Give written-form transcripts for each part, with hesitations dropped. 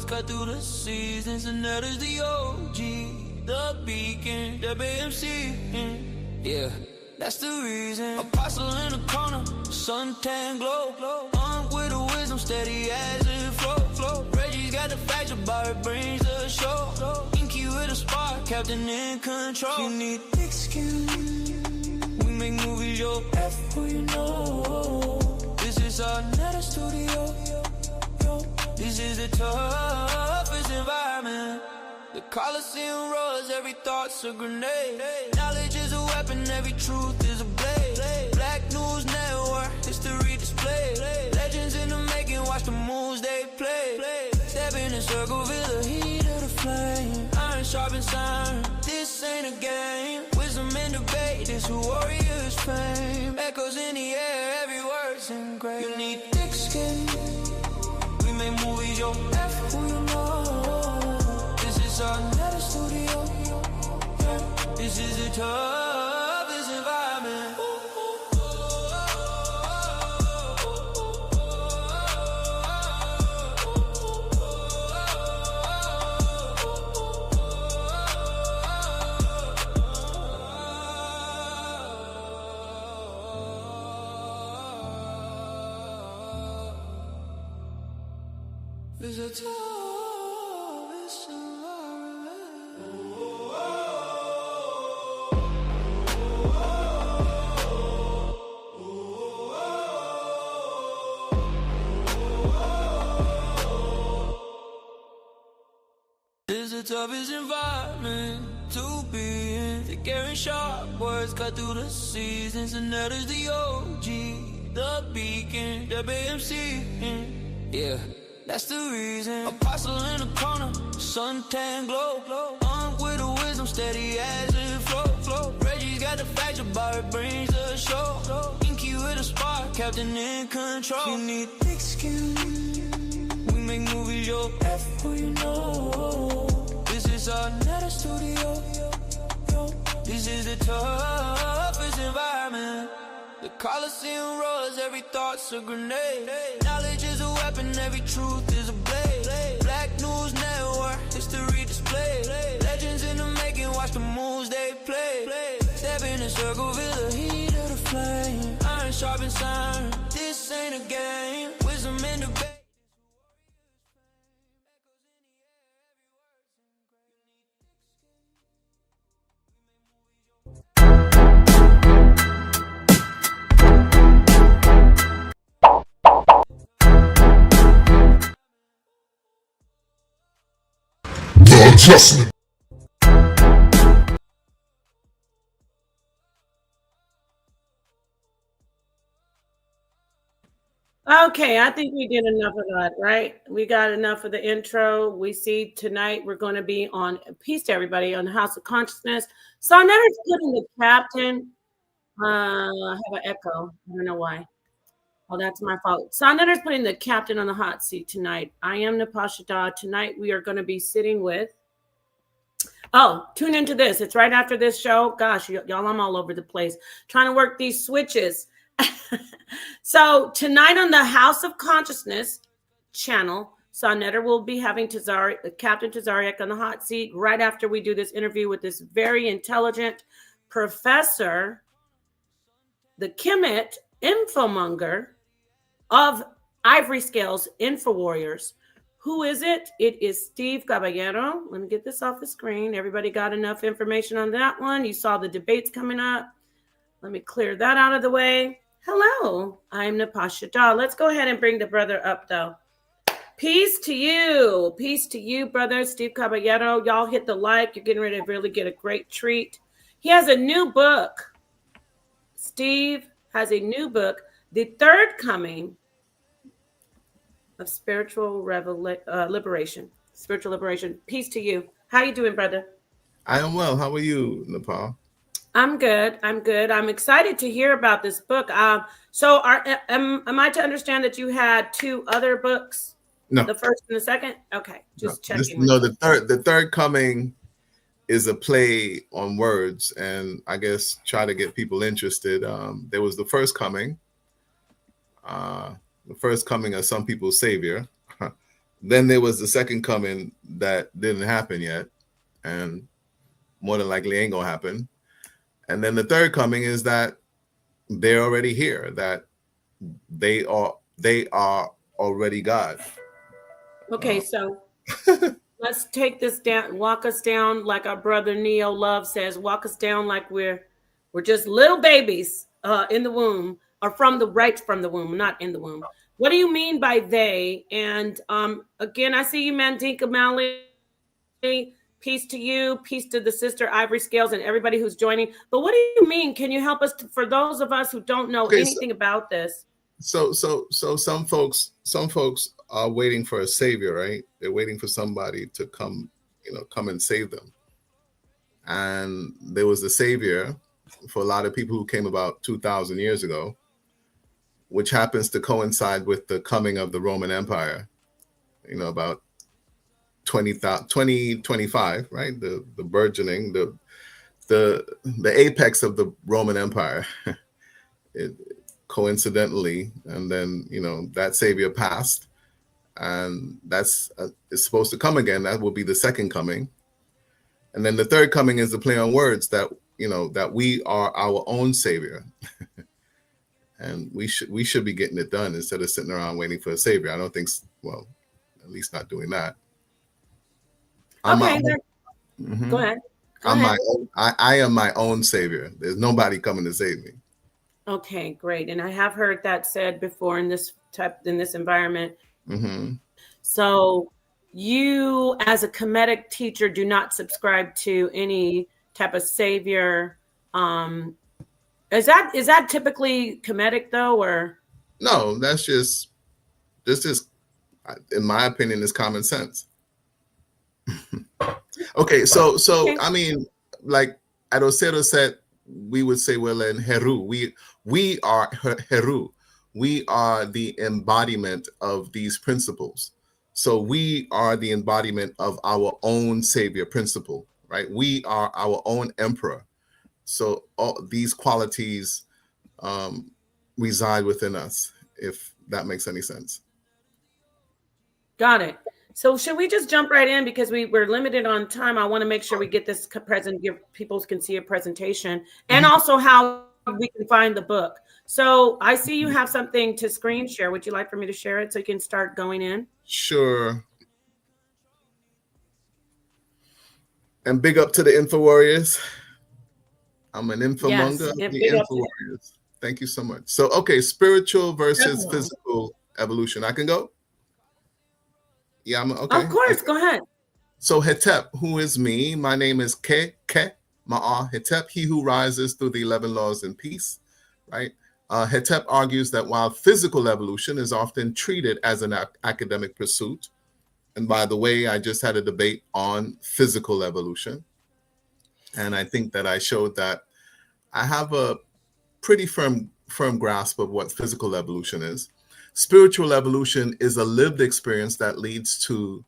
boys cut through the seasons, and that is the OG, the beacon, WMC. Yeah, that's the reason. Apostle in the corner, suntan glow. Armed with the wisdom, steady as it flow. Reggie's got the facts about it, brings the show. Inky with a spark, captain in control. You need thick skin. We make movies, yo. F who you know. This is our Napah studio. This is the toughest environment. The Coliseum roars, every thought's a grenade. Knowledge is a weapon, every truth is a blade. Black News Network, history display. Legends in the making, watch the moves they play. Step in the circle, feel the heat of the flame. Iron sharpens iron, this ain't a game. Wisdom and debate, this who warriors fame. Echoes in the air, every word's engraved. You need thick skin. We make movies, yo. F who you know. This is our Napah studio. This is the toughest environment. This is the toughest environment. This is the toughest environment to be in. The carrying sharp words cut through the seasons, and that is the OG, the beacon, WMC. Yeah, that's the reason. Apostle in the corner, suntan glow. Armed with the wisdom, steady as it flow. Reggie's got the facts about it, brings the show. Inky with a spark, captain in control. You need thick skin. We make movies, yo. F who you know. This is our Napah studio. This is the toughest environment. The Coliseum roars, every thought's a grenade. Knowledge is a weapon, every truth is a blade. Black News Network, history display. Legends in the making, watch the moves they play. Step in the circle, feel the heat of the flame. Iron sharpens iron, this ain't a game. Wisdom and debate. Adjustment. Okay, I think we did enough of that, right? We got enough of the intro. We see tonight we're going to be on peace to everybody on the House of Consciousness. So I never put in the captain. I have an echo. I don't know why. Oh, that's my fault. Sonetter's putting the captain on the hot seat tonight. I am Napah Shadah. Tonight we are going to be sitting with. Oh, tune into this. It's right after this show. Gosh, y'all, I'm all over the place trying to work these switches. So tonight on the House of Consciousness channel, Sonetter will be having Captain Tazariak on the hot seat right after we do this interview with this very intelligent professor, the Kemet infomonger of Ivory Scales InfoWarriors. Who is it? It is Steve Caballero. Let me get this off the screen. Everybody got enough information on that one? You saw the debates coming up. Let me clear that out of the way. Hello, I'm Napah Shadah. Let's go ahead and bring the brother up, though. Peace to you. Peace to you, brother. Steve Caballero. Y'all hit the like. You're getting ready to really get a great treat. He has a new book. Steve has a new book, The Third Coming of Spiritual Liberation. Spiritual Liberation. Peace to you. How you doing, brother? I am well. How are you, Napah? I'm good. I'm excited to hear about this book. So am I to understand that you had two other books? No. The first and the second? Okay. Just checking. The third coming is a play on words, and I guess try to get people interested. There was the first coming. The first coming of some people's savior. Then there was the second coming that didn't happen yet, and more than likely ain't gonna happen. And then the third coming is that they're already here, that they are already God. Okay, so let's take this down, walk us down like our brother Neo Love says, walk us down like we're just little babies in the womb, or right from the womb, not in the womb. What do you mean by they? And again, I see you, Mandinka Mali. Peace to you, peace to the sister Ivory Scales and everybody who's joining. But what do you mean? Can you help us for those of us who don't know anything about this? So some folks are waiting for a savior, right? They're waiting for somebody to come and save them. And there was a savior for a lot of people who came about 2,000 years ago, which happens to coincide with the coming of the Roman Empire, about 2025, right? The burgeoning, the apex of the Roman Empire. Coincidentally, and then that savior passed, and that's is supposed to come again. That will be the second coming. And then the third coming is the play on words that that we are our own savior. And we should be getting it done instead of sitting around waiting for a savior. I don't think, well, at least not doing that. Okay, go ahead. I am my own savior. There's nobody coming to save me. Okay, great. And I have heard that said before in this environment. Mm-hmm. So you, as a Kemetic teacher, do not subscribe to any type of savior. Is that typically Kemetic though, or no? That's just in my opinion, is common sense. Okay, so okay. I mean, like Adosero said, we would say, well, in Heru, we are Heru. We are the embodiment of these principles. So we are the embodiment of our own savior principle, right? We are our own emperor. So all these qualities reside within us, if that makes any sense. Got it. So should we just jump right in, because we're limited on time? I want to make sure we get this present, give people can see a presentation, and also how we can find the book. So I see you have something to screen share. Would you like for me to share it so you can start going in? Sure. And big up to the Info Warriors. I'm an infomonger. Yes, the Info Warriors. Thank you so much. So, okay, spiritual versus physical evolution. I can go? Yeah, I'm okay. Of course, okay. Go ahead. So Hetep, who is me? My name is Ke Ma'a Hetep, he who rises through the 11 laws in peace, right? Hetep argues that while physical evolution is often treated as an academic pursuit, and by the way, I just had a debate on physical evolution, and I think that I showed that I have a pretty firm grasp of what physical evolution is. Spiritual evolution is a lived experience that leads to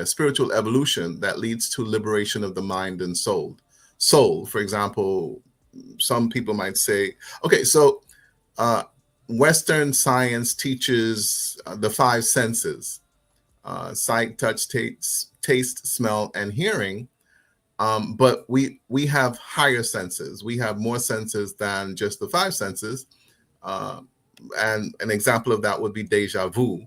spiritual evolution that leads to liberation of the mind and soul. Soul, for example, some people might say, okay, so Western science teaches the 5 senses, sight, touch, taste, smell, and hearing. But we have higher senses. We have more senses than just the 5 senses. And an example of that would be deja vu.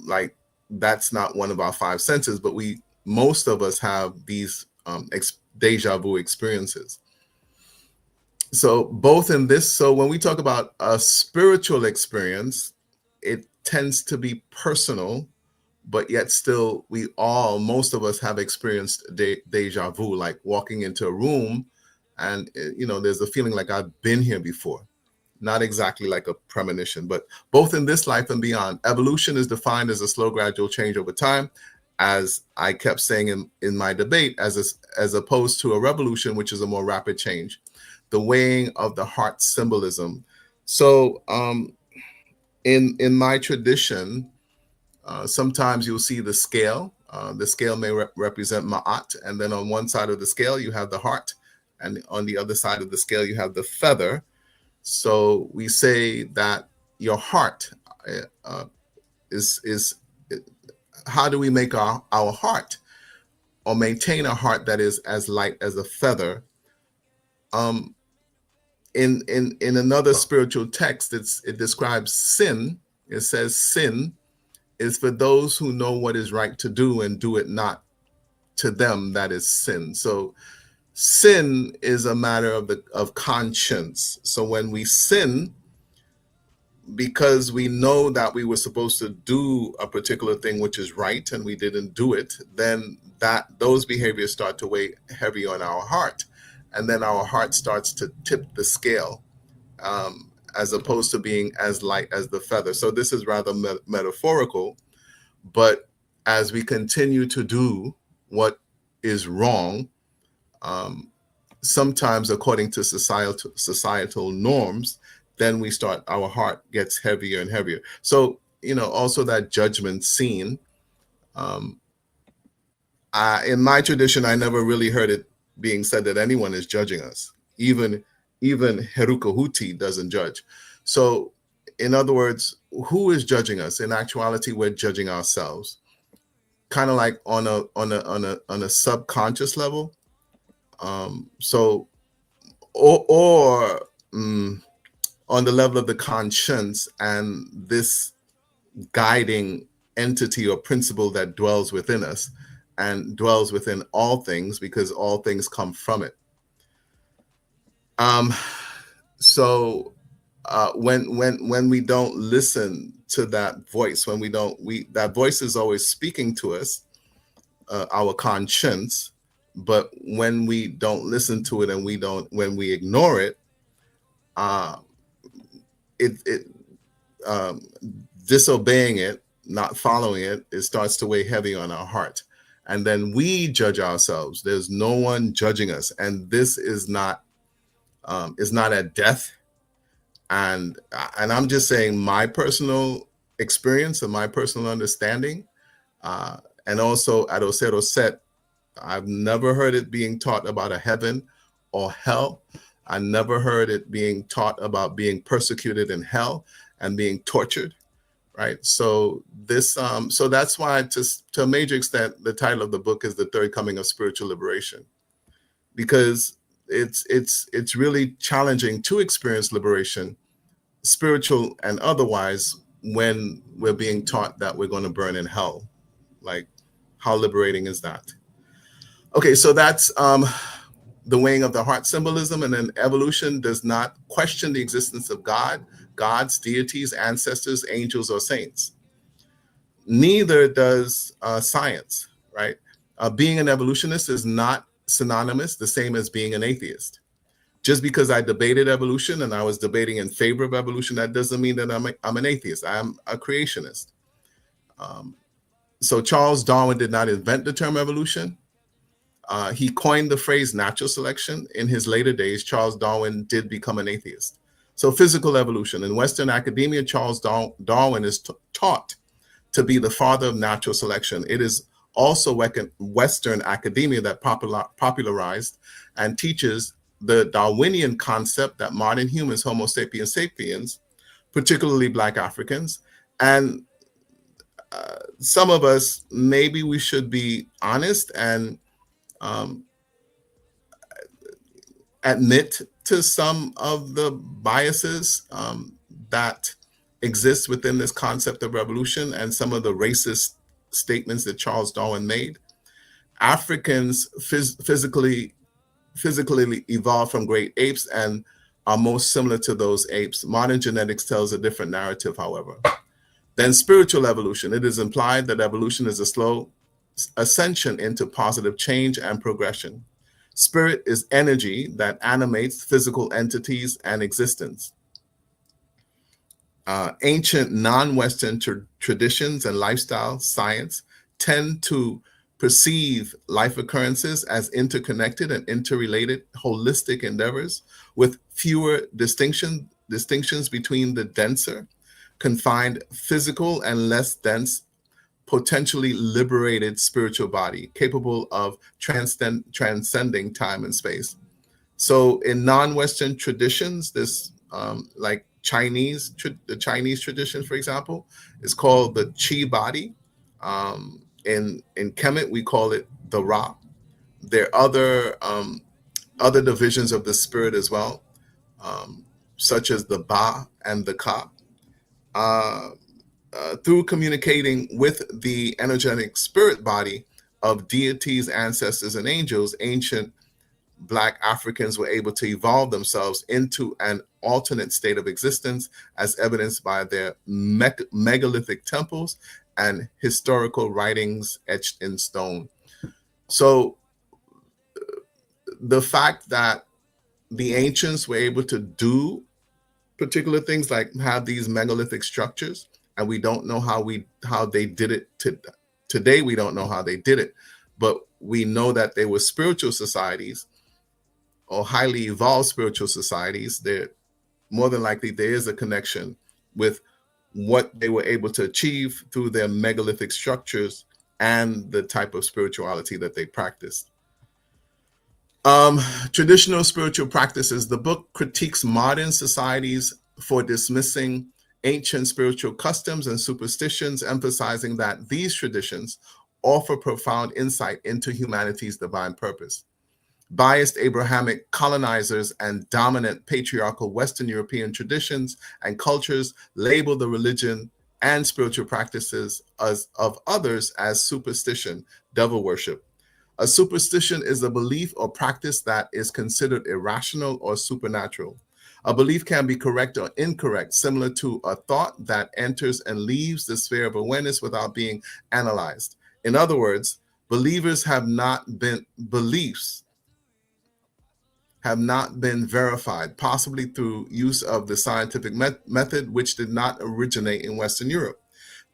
Like, that's not one of our 5 senses, but most of us have these deja vu experiences. So both in this, so when we talk about a spiritual experience, it tends to be personal, but yet still most of us have experienced deja vu, like walking into a room and, there's a feeling like I've been here before. Not exactly like a premonition, but both in this life and beyond. Evolution is defined as a slow, gradual change over time, as I kept saying in my debate, as opposed to a revolution, which is a more rapid change. The weighing of the heart symbolism. So in my tradition, sometimes you'll see the scale. The scale may represent Ma'at, and then on one side of the scale, you have the heart, and on the other side of the scale, you have the feather. So we say that your heart is how do we make our heart, or maintain a heart that is as light as a feather? In another spiritual text, it describes sin. It says sin is for those who know what is right to do and do it not. To them that is sin. So sin is a matter of conscience. So when we sin because we know that we were supposed to do a particular thing which is right and we didn't do it, then those behaviors start to weigh heavy on our heart, and then our heart starts to tip the scale, as opposed to being as light as the feather. So this is rather metaphorical, but as we continue to do what is wrong, sometimes according to societal norms, then our heart gets heavier and heavier. So, also that judgment scene, in my tradition, I never really heard it being said that anyone is judging us. Even Heruka Huti doesn't judge. So in other words, who is judging us? In actuality, we're judging ourselves, kind of like on a subconscious level. On the level of the conscience and this guiding entity or principle that dwells within us and dwells within all things, because all things come from it. When we don't listen to that voice, that voice is always speaking to us, our conscience. But when we don't listen to it and when we ignore it, disobeying it, not following it, it starts to weigh heavy on our heart. And then we judge ourselves. There's no one judging us. And this is not at death. And I'm just saying my personal experience and my personal understanding, and also at Osero Set, I've never heard it being taught about a heaven or hell. I never heard it being taught about being persecuted in hell and being tortured, right? So so that's why, to a major extent, the title of the book is The Third Coming of Spiritual Liberation, because it's really challenging to experience liberation, spiritual and otherwise, when we're being taught that we're going to burn in hell. Like, how liberating is that? Okay, so that's the weighing of the heart symbolism. And then evolution does not question the existence of gods, deities, ancestors, angels, or saints. Neither does science, right? Being an evolutionist is not synonymous, the same as being an atheist. Just because I debated evolution and I was debating in favor of evolution, that doesn't mean that I'm an atheist. I'm a creationist. So Charles Darwin did not invent the term evolution. He coined the phrase natural selection. In his later days, Charles Darwin did become an atheist. So physical evolution. In Western academia, Charles Darwin is taught to be the father of natural selection. It is also Western academia that popularized and teaches the Darwinian concept that modern humans, Homo sapiens sapiens, particularly Black Africans, and some of us, maybe we should be honest and admit to some of the biases that exist within this concept of revolution and some of the racist statements that Charles Darwin made. Africans physically evolved from great apes and are most similar to those apes. Modern genetics tells a different narrative, however. Then spiritual evolution. It is implied that evolution is a slow ascension into positive change and progression. Spirit is energy that animates physical entities and existence. Ancient non-Western traditions and lifestyle science tend to perceive life occurrences as interconnected and interrelated holistic endeavors with fewer distinctions between the denser, confined physical and less dense, potentially liberated spiritual body capable of transcending time and space. So in non-Western traditions, this like the Chinese tradition, for example, is called the Qi body. In Kemet, we call it the Ra. There are other divisions of the spirit as well, such as the Ba and the Ka. Through communicating with the energetic spirit body of deities, ancestors, and angels, ancient Black Africans were able to evolve themselves into an alternate state of existence, as evidenced by their megalithic temples and historical writings etched in stone. So the fact that the ancients were able to do particular things like have these megalithic structures, and we don't know how they did it today. We don't know how they did it, but we know that they were spiritual societies or highly evolved spiritual societies. There more than likely there is a connection with what they were able to achieve through their megalithic structures and the type of spirituality that they practiced. Traditional spiritual practices. The book critiques modern societies for dismissing ancient spiritual customs and superstitions, emphasizing that these traditions offer profound insight into humanity's divine purpose. Biased Abrahamic colonizers and dominant patriarchal Western European traditions and cultures label the religion and spiritual practices of others as superstition, devil worship. A superstition is a belief or practice that is considered irrational or supernatural. A belief can be correct or incorrect, similar to a thought that enters and leaves the sphere of awareness without being analyzed. In other words, beliefs have not been verified, possibly through use of the scientific method, which did not originate in Western Europe.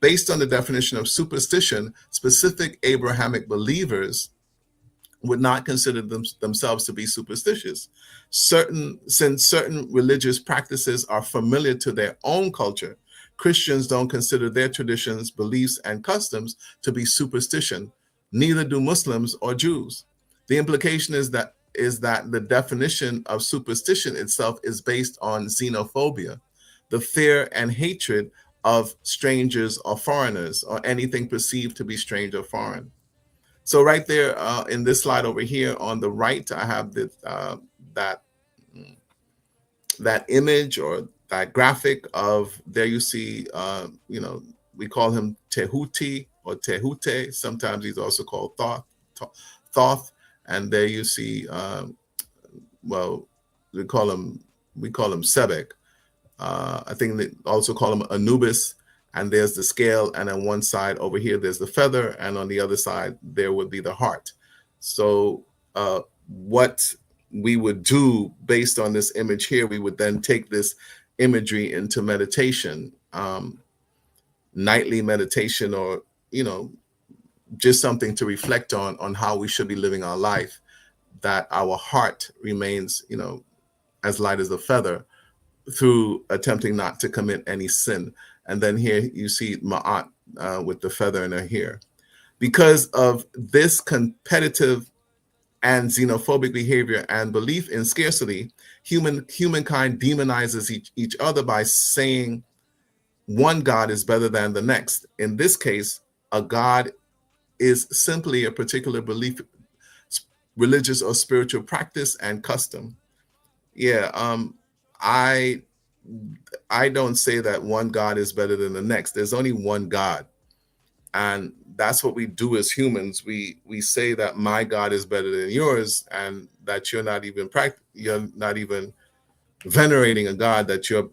Based on the definition of superstition, specific Abrahamic believers would not consider themselves to be superstitious. Since certain religious practices are familiar to their own culture, Christians don't consider their traditions, beliefs, and customs to be superstition. Neither do Muslims or Jews. The implication is that the definition of superstition itself is based on xenophobia, the fear and hatred of strangers or foreigners, or anything perceived to be strange or foreign. So right there in this slide over here on the right, I have that image or that graphic of, there you see, we call him Tehuti or Tehute. Sometimes he's also called Thoth. And there you see, we call him Sebek. I think they also call him Anubis. And there's the scale, and on one side over here, there's the feather, and on the other side, there would be the heart. So what we would do based on this image here, we would then take this imagery into meditation, nightly meditation, or, just something to reflect on how we should be living our life, that our heart remains, as light as a feather, through attempting not to commit any sin. And then here you see Ma'at with the feather in her hair. Because of this competitive and xenophobic behavior and belief in scarcity, humankind demonizes each other by saying one God is better than the next. In this case, a God is simply a particular belief, religious or spiritual practice and custom. I don't say that one God is better than the next. There's only one God. And that's what we do as humans. We say that my God is better than yours, and that you're not even venerating a God, that you're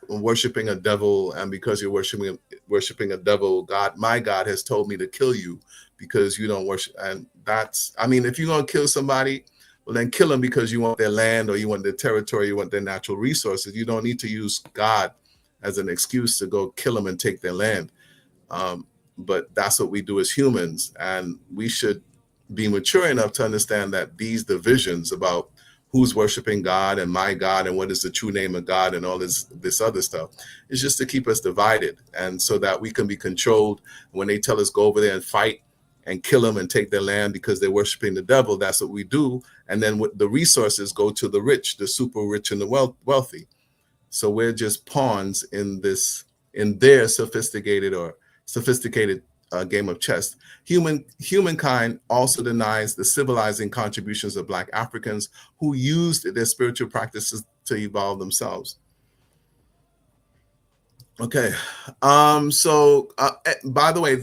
worshiping a devil. And because you're worshiping a devil, my God has told me to kill you because you don't worship. And if you're going to kill somebody, well, then kill them because you want their land, or you want their territory, you want their natural resources. You don't need to use God as an excuse to go kill them and take their land. But that's what we do as humans. And we should be mature enough to understand that these divisions about who's worshiping God and my God and what is the true name of God and all this other stuff is just to keep us divided, and so that we can be controlled. When they tell us go over there and fight and kill them and take their land because they're worshiping the devil, that's what we do. And then the resources go to the rich, the super rich and the wealthy. So we're just pawns in their sophisticated game of chess. Humankind also denies the civilizing contributions of Black Africans who used their spiritual practices to evolve themselves. Okay. So by the way,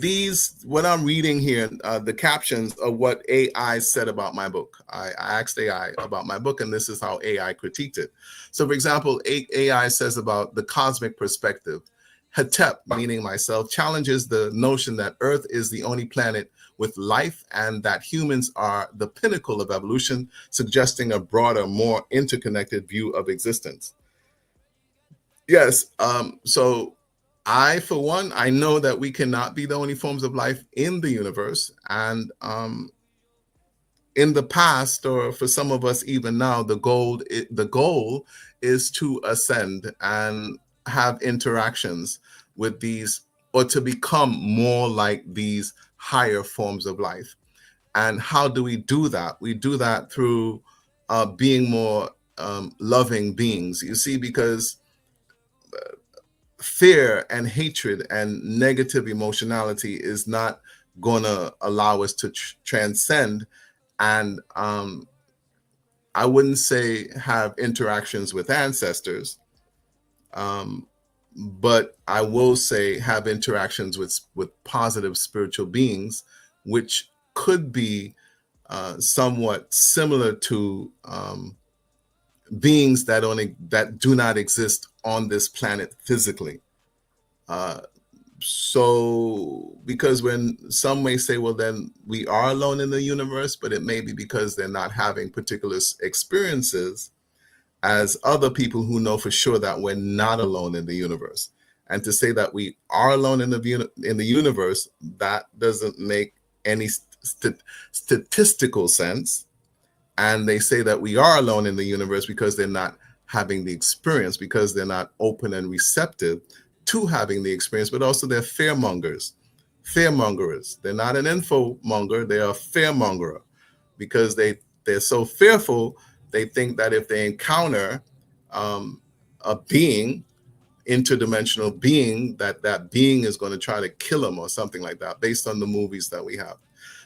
what I'm reading here, the captions are what AI said about my book. I asked AI about my book, and this is how AI critiqued it. So, for example, AI says about the cosmic perspective. Hetep, meaning myself, challenges the notion that Earth is the only planet with life and that humans are the pinnacle of evolution, suggesting a broader, more interconnected view of existence. Yes. So for one, I know that we cannot be the only forms of life in the universe. And in the past, or for some of us even now, the goal is to ascend and have interactions with these, or to become more like these higher forms of life. And how do we do that? We do that through being more loving beings, you see, because fear and hatred and negative emotionality is not going to allow us to transcend and I wouldn't say have interactions with ancestors, but I will say have interactions with positive spiritual beings, which could be somewhat similar to beings that do not exist on this planet physically. So because when some may say, well, then we are alone in the universe, but it may be because they're not having particular experiences as other people who know for sure that we're not alone in the universe. And to say that we are alone in the universe, that doesn't make any statistical sense. And they say that we are alone in the universe because they're not having the experience, because they're not open and receptive to having the experience, but also they're fearmongers. They're not an info monger, they are a fearmonger because they're so fearful, they think that if they encounter a being, interdimensional being, that being is going to try to kill them or something like that, based on the movies that we have.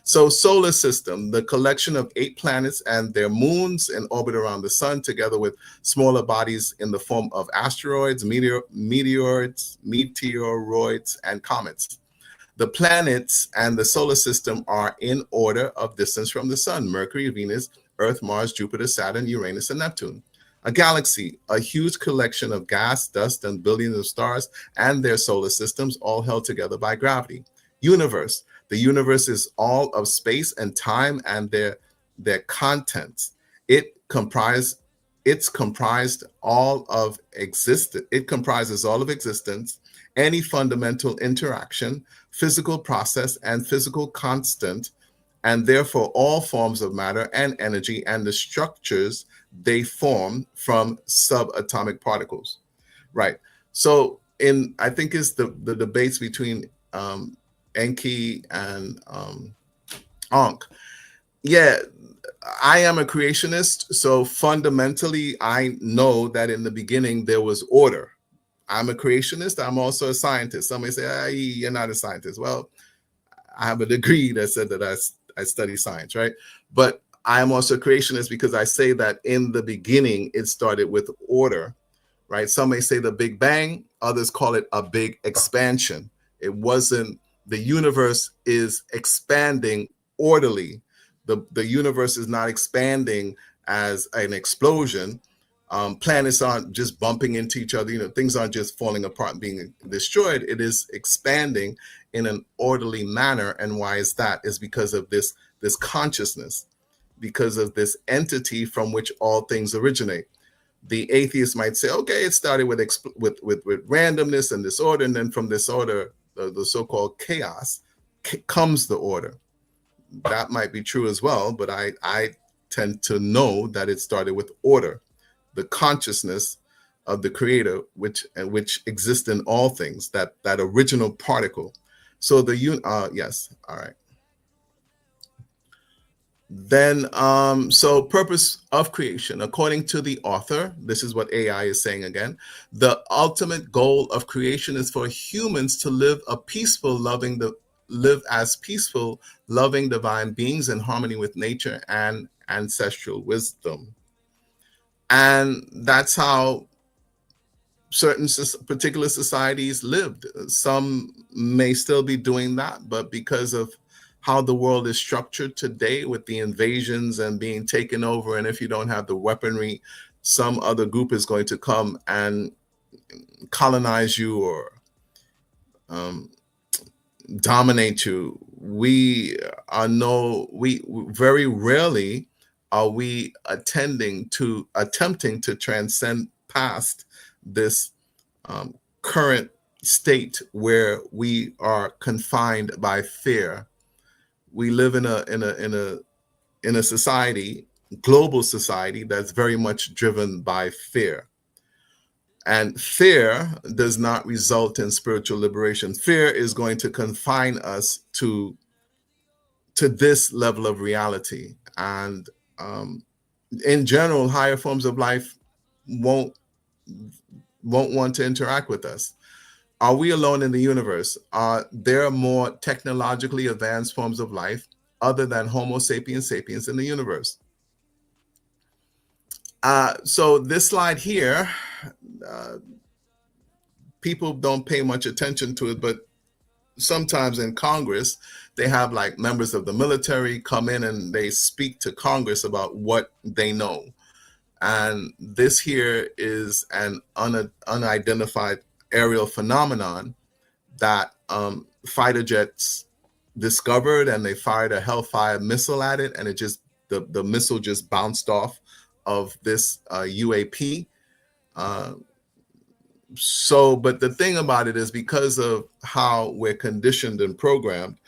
So solar system, the collection of 8 planets and their moons in orbit around the sun, together with smaller bodies in the form of asteroids, meteoroids, and comets. The planets and the solar system are in order of distance from the sun: Mercury, Venus, Earth, Mars, Jupiter, Saturn, Uranus, and Neptune. A galaxy, a huge collection of gas, dust, and billions of stars and their solar systems, all held together by gravity. Universe, the universe is all of space and time and their contents. It's comprised all of existence. It comprises all of existence, any fundamental interaction, physical process, and physical constant, and therefore all forms of matter and energy and the structures they form from subatomic particles. Right. So I think it's the debates between Enki and Ankh. Yeah, I am a creationist. So fundamentally, I know that in the beginning there was order. I'm a creationist. I'm also a scientist. Some may say, you're not a scientist. Well, I have a degree that said that I study science, right? But I am also a creationist because I say that in the beginning, it started with order, right? Some may say the Big Bang. Others call it a big expansion. It wasn't, the universe is expanding orderly. The universe is not expanding as an explosion. Planets aren't just bumping into each other. Things aren't just falling apart and being destroyed. It is expanding in an orderly manner. And why is that? Is because of this consciousness, because of this entity from which all things originate. The atheist might say, okay, it started with randomness and disorder, and then from disorder, the so-called chaos, comes the order. That might be true as well, but I tend to know that it started with order, the consciousness of the creator, which exists in all things, that original particle. So yes, all right. Then, so purpose of creation, according to the author, this is what AI is saying again. The ultimate goal of creation is for humans to live as peaceful, loving divine beings in harmony with nature and ancestral wisdom. And that's how certain particular societies lived. Some may still be doing that, but because of how the world is structured today with the invasions and being taken over, and if you don't have the weaponry, some other group is going to come and colonize you or dominate you. We very rarely are we attempting to transcend past this current state where we are confined by fear. We live in a society, global society, that's very much driven by fear. And fear does not result in spiritual liberation. Fear is going to confine us to this level of reality. And in general, higher forms of life won't want to interact with us. Are we alone in the universe? Are there more technologically advanced forms of life other than Homo sapiens sapiens in the universe? So this slide here, people don't pay much attention to it, but sometimes in Congress, they have like members of the military come in and they speak to Congress about what they know. And this here is an unidentified aerial phenomenon that fighter jets discovered, and they fired a Hellfire missile at it, and it just the missile just bounced off of this UAP. But the thing about it is, because of how we're conditioned and programmed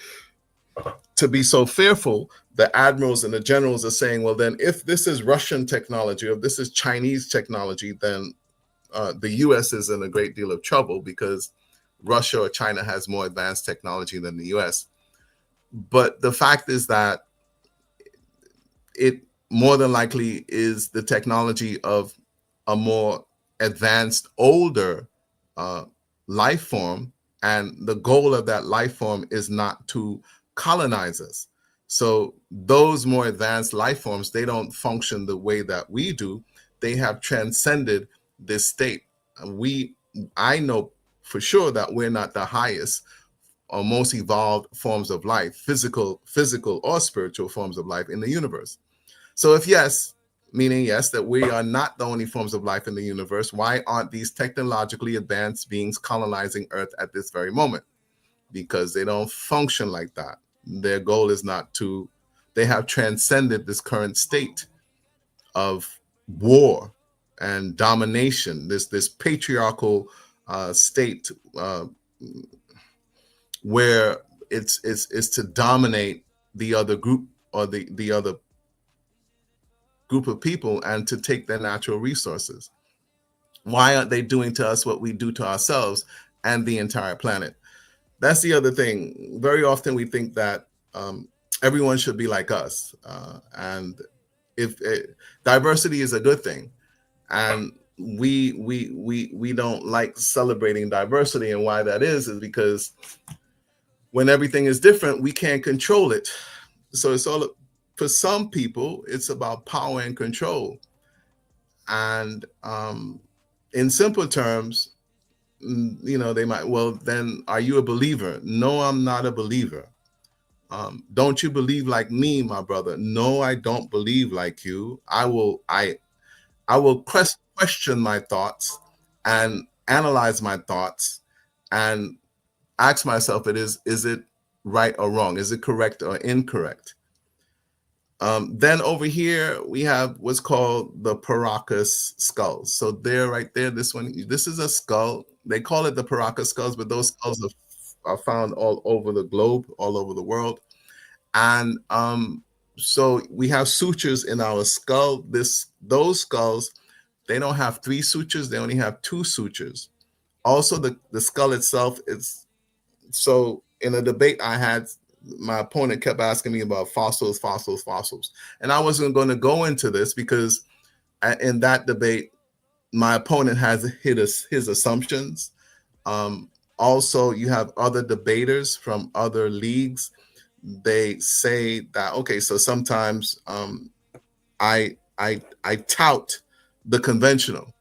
to be so fearful, the admirals and the generals are saying, well, then if this is Russian technology or if this is Chinese technology, then the US is in a great deal of trouble because Russia or China has more advanced technology than the US. But the fact is that it more than likely is the technology of a more advanced, older life form. And the goal of that life form is not to colonize us. So those more advanced life forms, they don't function the way that we do. They have transcended this state. I know for sure that we're not the highest or most evolved forms of life, physical or spiritual forms of life in the universe. So if yes, meaning yes, that we are not the only forms of life in the universe, why aren't these technologically advanced beings colonizing Earth at this very moment? Because they don't function like that. Their goal is not to, they have transcended this current state of war and domination, this patriarchal state where it's to dominate the other group or the other group of people and to take their natural resources. Why aren't they doing to us what we do to ourselves and the entire planet? That's the other thing. Very often we think that everyone should be like us, and if diversity is a good thing, and we don't like celebrating diversity, and why that is because when everything is different, we can't control it. So it's all, for some people, it's about power and control. And in simple terms, they might, well, then are you a believer? No, I'm not a believer. Don't you believe like me, my brother? No, I don't believe like you. I will question my thoughts and analyze my thoughts and ask myself, is it right or wrong? Is it correct or incorrect? Then over here, we have what's called the Paracas skulls. So there, right there, this is a skull. They call it the Paracas skulls, but those skulls are found all over the globe, all over the world. And so we have sutures in our skull. Those skulls, they don't have 3 sutures. They only have 2 sutures. Also, the skull itself is, so in a debate I had my opponent kept asking me about fossils, and I wasn't going to go into this because in that debate, my opponent has hit his assumptions. Also, you have other debaters from other leagues. They say that, okay, so sometimes I tout the conventional.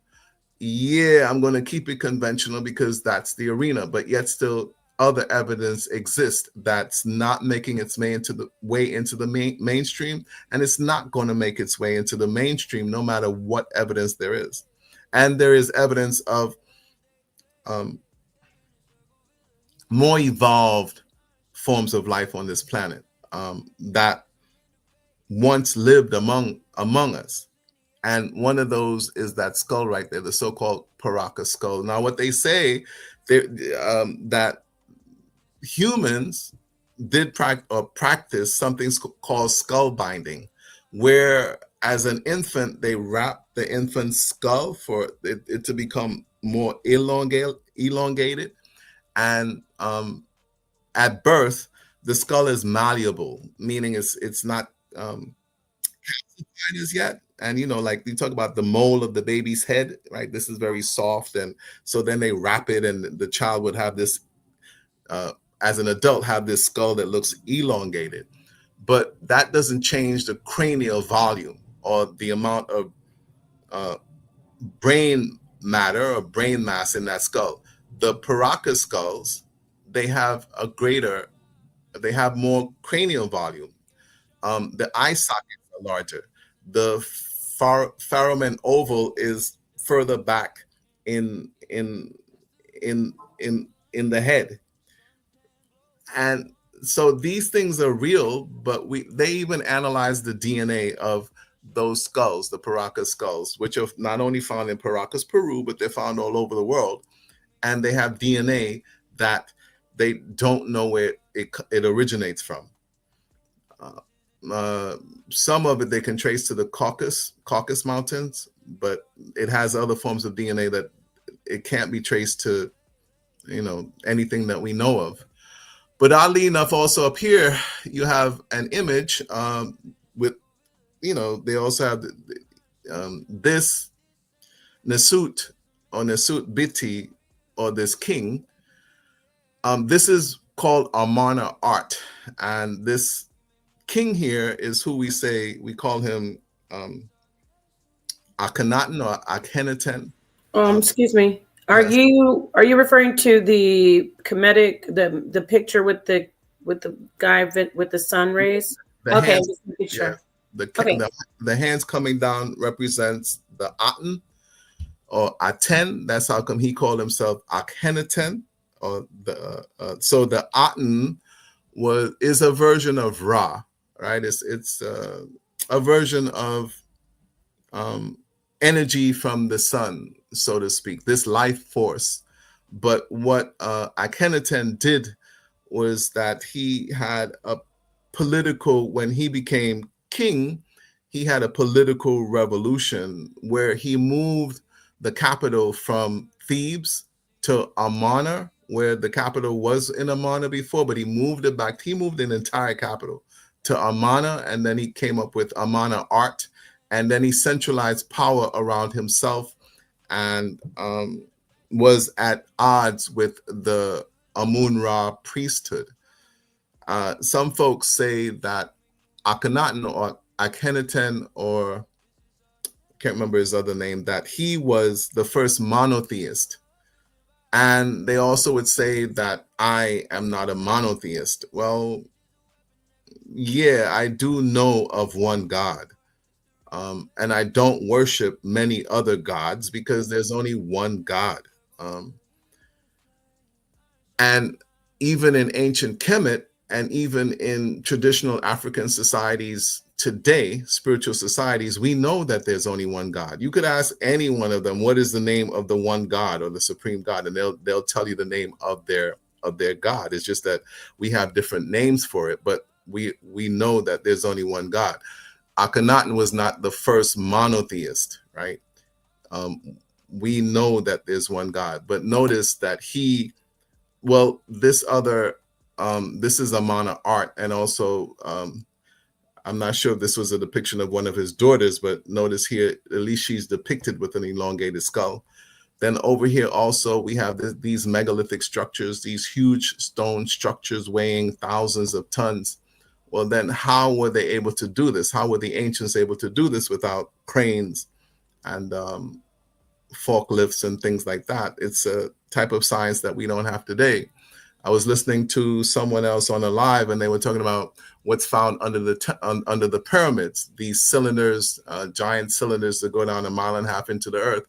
Yeah, I'm going to keep it conventional because that's the arena, but yet still other evidence exists that's not making its way into the mainstream, and it's not going to make its way into the mainstream no matter what evidence there is. And there is evidence of more evolved forms of life on this planet that once lived among us. And one of those is that skull right there, the so-called Paraka skull. Now, what they say that humans did practice something called skull binding, where as an infant, they wrap the infant's skull for it to become more elongated. And at birth, the skull is malleable, meaning it's not calcified as yet. And like you talk about the mole of the baby's head, right? This is very soft, and so then they wrap it, and the child would have this, as an adult, have this skull that looks elongated. But that doesn't change the cranial volume or the amount of brain matter or brain mass in that skull. The Paraka skulls, they have more cranial volume. The eye sockets are larger. The foramen oval is further back in the head. And so these things are real, but they even analyze the DNA of those skulls, the Paracas skulls, which are not only found in Paracas, Peru, but they're found all over the world. And they have DNA that they don't know where it originates from. Some of it they can trace to the Caucasus Mountains, but it has other forms of DNA that it can't be traced to, anything that we know of. But oddly enough, also up here, you have an image with, they also have this Nesut or Nesut Biti, or this king. This is called Amarna art. And this king here is who we call him Akhenaten or Akhenaten. Excuse me. Are Yes. you referring to the comedic the picture with the guy with the sun rays? Okay, Hands, just making sure. The hands coming down represents the Aten or Aten. That's how come he called himself Akhenaten. Or so the Aten is a version of Ra, right? It's a version of energy from the sun, so to speak, this life force. But what Akhenaten did was that he had when he became king, he had a political revolution where he moved the capital from Thebes to Amarna, where the capital was in Amarna before, but he moved it back. He moved an entire capital to Amarna, and then he came up with Amarna art, and then he centralized power around himself and was at odds with the Amun-Ra priesthood. Some folks say that Akhenaten or Akhenaten, or I can't remember his other name, that he was the first monotheist. And they also would say that I am not a monotheist. Well, yeah, I do know of one God. And I don't worship many other gods because there's only one God. And even in ancient Kemet, and even in traditional African societies today, spiritual societies, we know that there's only one God. You could ask any one of them, what is the name of the one God or the supreme God? And they'll tell you the name of their God. It's just that we have different names for it, but we know that there's only one God. Akhenaten was not the first monotheist, right? We know that there's one God, but notice that this other this is a man of art, and also I'm not sure if this was a depiction of one of his daughters, but notice here, at least she's depicted with an elongated skull. Then over here also we have these megalithic structures, these huge stone structures weighing thousands of tons. Well, then how were they able to do this? How were the ancients able to do this without cranes and forklifts and things like that? It's a type of science that we don't have today. I was listening to someone else on a live, and they were talking about what's found under the pyramids, these cylinders, giant cylinders that go down 1.5 miles into the earth.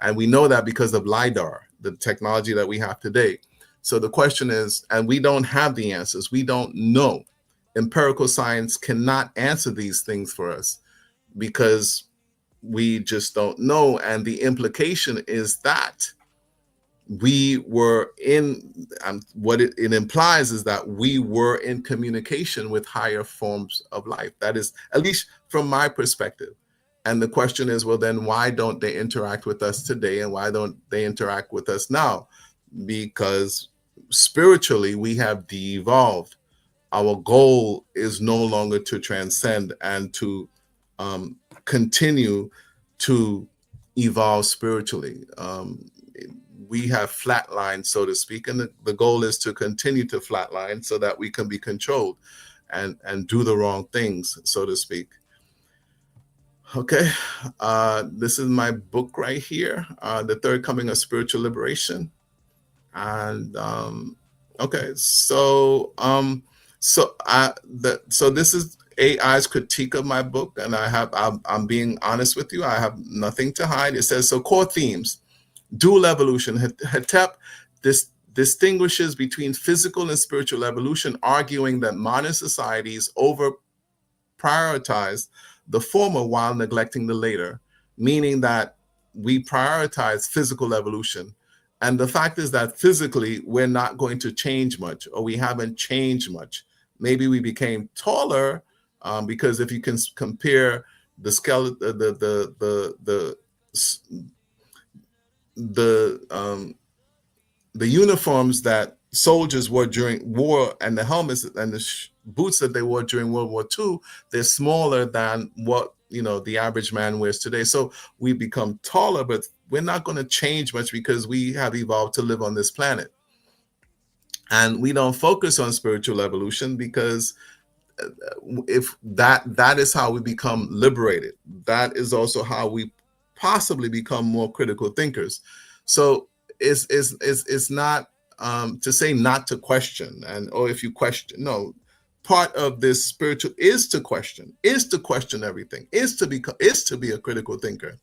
And we know that because of LIDAR, the technology that we have today. So the question is, and we don't have the answers. We don't know. Empirical science cannot answer these things for us because we just don't know. And the implication is that we were in, what it implies is that we were in communication with higher forms of life. That is, at least from my perspective. And the question is, well, then why don't they interact with us today? And why don't they interact with us now? Because spiritually, we have de-evolved. Our goal is no longer to transcend and to continue to evolve spiritually. We have flatlined, so to speak, and the goal is to continue to flatline so that we can be controlled and do the wrong things, so to speak. Okay, this is my book right here, The Third Coming of Spiritual Liberation. And okay, so this is AI's critique of my book, and I'm being honest with you. I have nothing to hide. It says, so core themes: dual evolution. Hetep distinguishes between physical and spiritual evolution, arguing that modern societies over prioritize the former while neglecting the later, meaning that we prioritize physical evolution. And the fact is that physically, we're not going to change much, or we haven't changed much. Maybe we became taller, because if you can compare the skeleton, the uniforms that soldiers wore during war, and the helmets and the boots that they wore during World War II, they're smaller than what the average man wears today. So we become taller, but we're not going to change much because we have evolved to live on this planet. And we don't focus on spiritual evolution because if that is how we become liberated. That is also how we possibly become more critical thinkers. So it's not to say not to question, or if you question, no. Part of this spiritual is to question everything, is to be a critical thinker.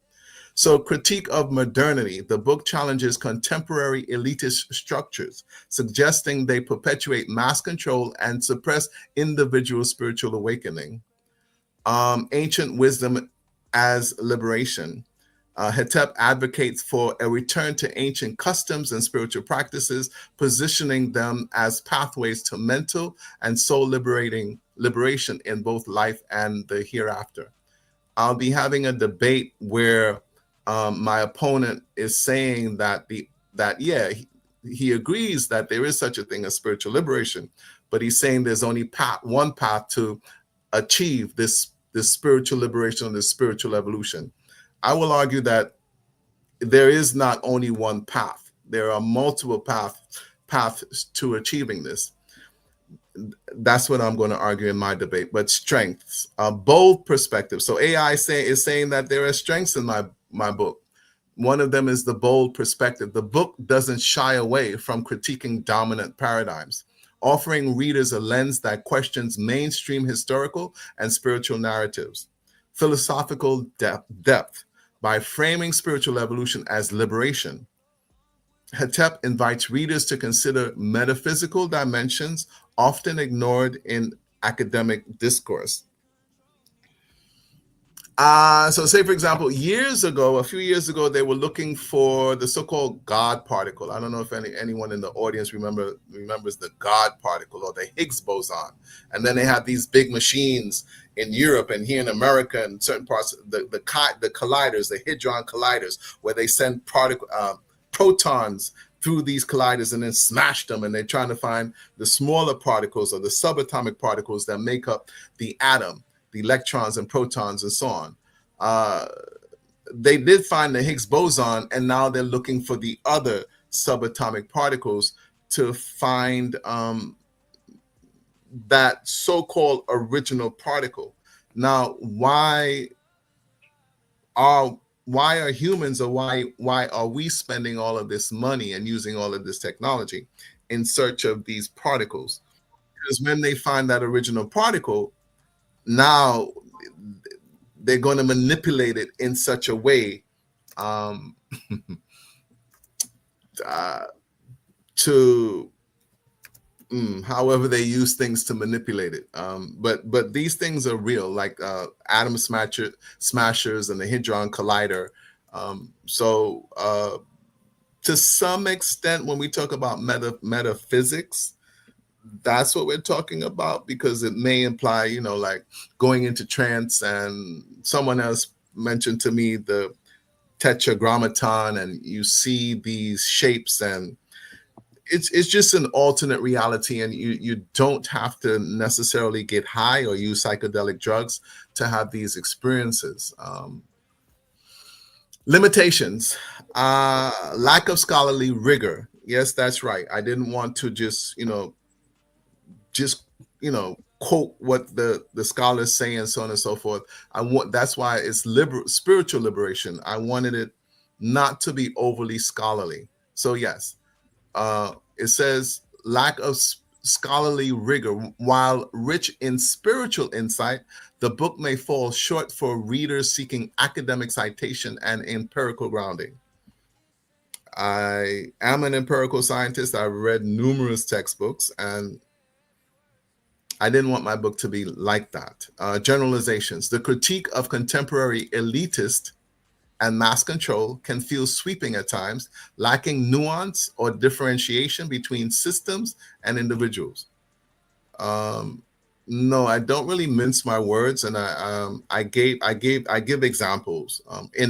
So, critique of modernity. The book challenges contemporary elitist structures, suggesting they perpetuate mass control and suppress individual spiritual awakening. Ancient wisdom as liberation. Hetep advocates for a return to ancient customs and spiritual practices, positioning them as pathways to mental and soul liberation in both life and the hereafter. I'll be having a debate where my opponent is saying that he agrees that there is such a thing as spiritual liberation, but he's saying there's only one path to achieve this spiritual liberation or this spiritual evolution. I will argue that there is not only one path. There are multiple paths to achieving this. That's what I'm going to argue in my debate. But strengths, a bold perspective. So AI is saying that there are strengths in my book. One of them is the bold perspective. The book doesn't shy away from critiquing dominant paradigms, offering readers a lens that questions mainstream historical and spiritual narratives. Philosophical depth. By framing spiritual evolution as liberation, Hetep invites readers to consider metaphysical dimensions often ignored in academic discourse. So say, for example, a few years ago, they were looking for the so-called God particle. I don't know if anyone in the audience remembers the God particle or the Higgs boson. And then they had these big machines in Europe and here in America and certain parts, the colliders, the hadron colliders, where they send protons through these colliders and then smashed them, and they're trying to find the smaller particles or the subatomic particles that make up the atom, the electrons and protons and so on. They did find the Higgs boson, and now they're looking for the other subatomic particles to find that so-called original particle. Now, why are humans, or why are we spending all of this money and using all of this technology in search of these particles? Because when they find that original particle, now they're going to manipulate it in such a way to however they use things to manipulate it. But these things are real, like atom smashers and the Hadron Collider. So to some extent, when we talk about metaphysics, that's what we're talking about, because it may imply, like going into trance. And someone else mentioned to me the tetragrammaton, and you see these shapes, and it's just an alternate reality, and you don't have to necessarily get high or use psychedelic drugs to have these experiences. Limitations, lack of scholarly rigor. Yes, that's right. I didn't want to just quote what the scholars say and so on and so forth. That's why it's spiritual liberation. I wanted it not to be overly scholarly. So yes, it says lack of scholarly rigor. While rich in spiritual insight, the book may fall short for readers seeking academic citation and empirical grounding. I am an empirical scientist. I've read numerous textbooks, and I didn't want my book to be like that. Generalizations. The critique of contemporary elitist and mass control can feel sweeping at times, lacking nuance or differentiation between systems and individuals. No, I don't really mince my words, and I give examples.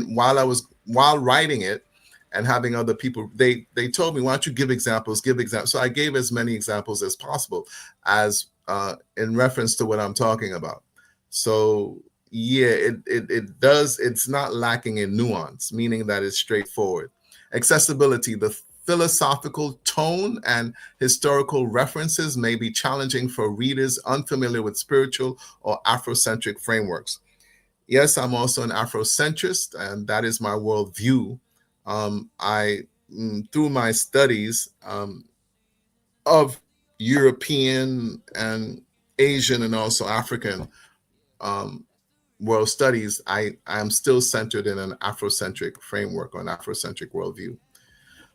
While writing it and having other people, they told me, why don't you give examples? So I gave as many examples as possible, as in reference to what I'm talking about. So yeah, it does. It's not lacking in nuance, meaning that it's straightforward. Accessibility. The philosophical tone and historical references may be challenging for readers unfamiliar with spiritual or Afrocentric frameworks. Yes, I'm also an Afrocentrist, and that is my worldview. Through my studies of European and Asian and also African world studies, I am still centered in an Afrocentric framework or an Afrocentric worldview.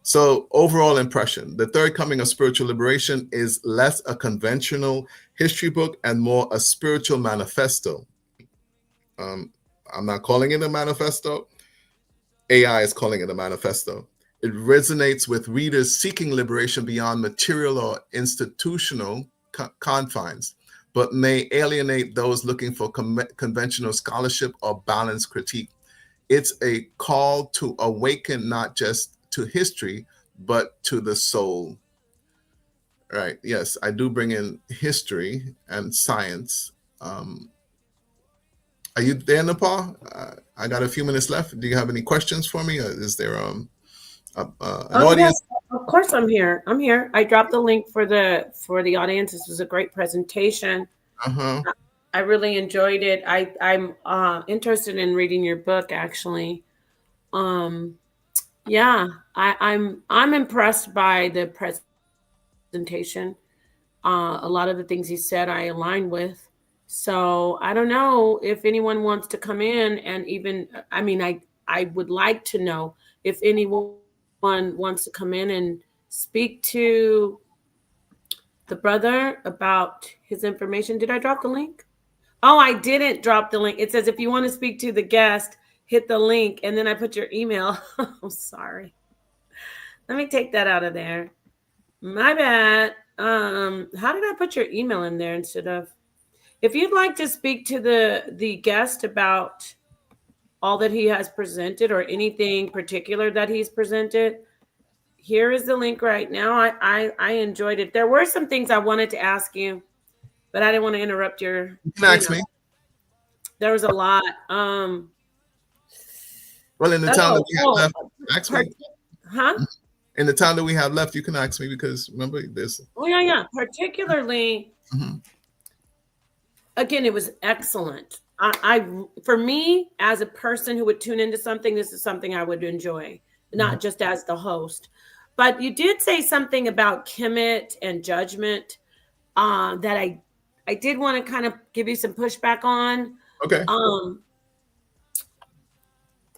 So overall impression, The Third Coming of Spiritual Liberation is less a conventional history book and more a spiritual manifesto. I'm not calling it a manifesto. AI is calling it a manifesto. It resonates with readers seeking liberation beyond material or institutional confines, but may alienate those looking for conventional scholarship or balanced critique. It's a call to awaken not just to history, but to the soul. Right. Yes, I do bring in history and science. Are you there, Napah? I got a few minutes left. Do you have any questions for me? Is there an audience? Yes, of course, I'm here. I dropped the link for the audience. This was a great presentation. I really enjoyed it. I'm interested in reading your book, actually. Yeah, I'm impressed by the presentation. A lot of the things he said I align with. So I don't know if anyone wants to come in, and even, I would like to know if anyone wants to come in and speak to the brother about his information. Did I drop the link? Oh, I didn't drop the link. It says if you want to speak to the guest, hit the link, and then I put your email. Oh, sorry. Let me take that out of there. My bad. How did I put your email in there instead of? If you'd like to speak to the guest about all that he has presented or anything particular that he's presented, Here is the link right now. I enjoyed it. There were some things I wanted to ask you, but I didn't want to interrupt your. You can ask me. There was a lot. Well, in the time that we have left, ask me. Huh? In the time that we have left, you can ask me because remember this. Oh yeah. Particularly, again, it was excellent. I for me as a person who would tune into something, this is something I would enjoy, not just as the host. But you did say something about Kemet and judgment that I did want to kind of give you some pushback on. Okay.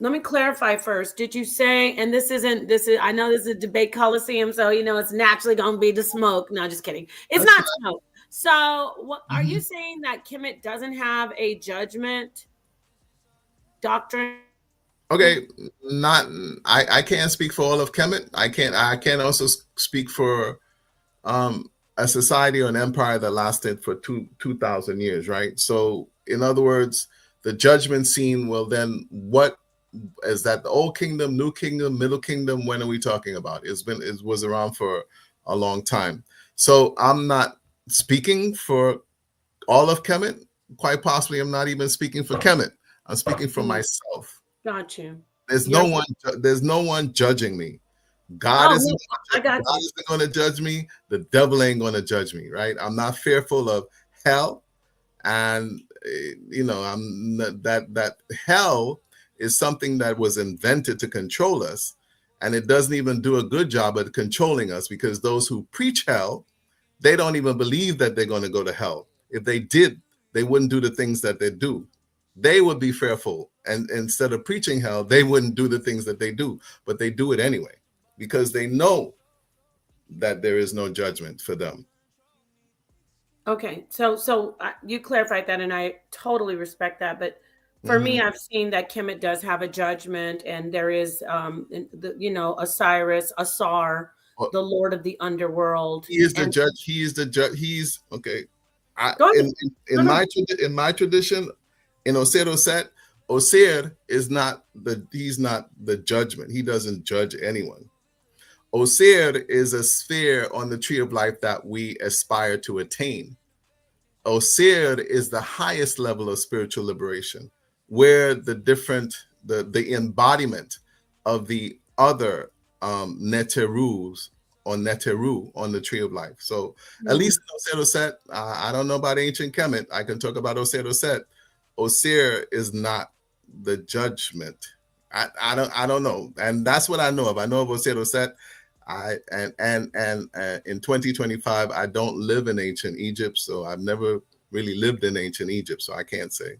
Let me clarify first. Did you say, and this is I know this is a debate coliseum, so it's naturally going to be the smoke. No, just kidding. It's not smoke. So what are you saying, that Kemet doesn't have a judgment doctrine? Okay, I can't speak for all of Kemet. I can't also speak for a society or an empire that lasted for 2,000 years, right? So in other words, the judgment scene will then, what is that, the old kingdom, new kingdom, middle kingdom? When are we talking about? It was around for a long time. So I'm not speaking for all of Kemet. Quite possibly I'm not even speaking for Kemet. I'm speaking for myself. Got you. There's no one judging me. God isn't going to judge me. The devil ain't going to judge me, right? I'm not fearful of hell, and I'm that hell is something that was invented to control us, and it doesn't even do a good job at controlling us, because those who preach hell, they don't even believe that they're going to go to hell. If they did, they wouldn't do the things that they do. They would be fearful, and instead of preaching hell, they wouldn't do the things that they do, but they do it anyway because they know that there is no judgment for them. Okay, so you clarified that, and I totally respect that. But for me, I've seen that Kemet does have a judgment, and there is, Osiris, Asar, the Lord of the underworld. He is the judge. He is the judge. He's okay. In my tradition, in Osir Set, Osir is not he's not the judgment. He doesn't judge anyone. Osir is a sphere on the tree of life that we aspire to attain. Osir is the highest level of spiritual liberation, where the embodiment of the other Neterus or Neteru on the tree of life. So at least in Osir Set, I don't know about ancient Kemet. I can talk about Osir Set. Osir is not the judgment. I don't know, and that's what I know of. I know of Osir Set. And in 2025, I don't live in ancient Egypt, so I've never really lived in ancient Egypt, so I can't say.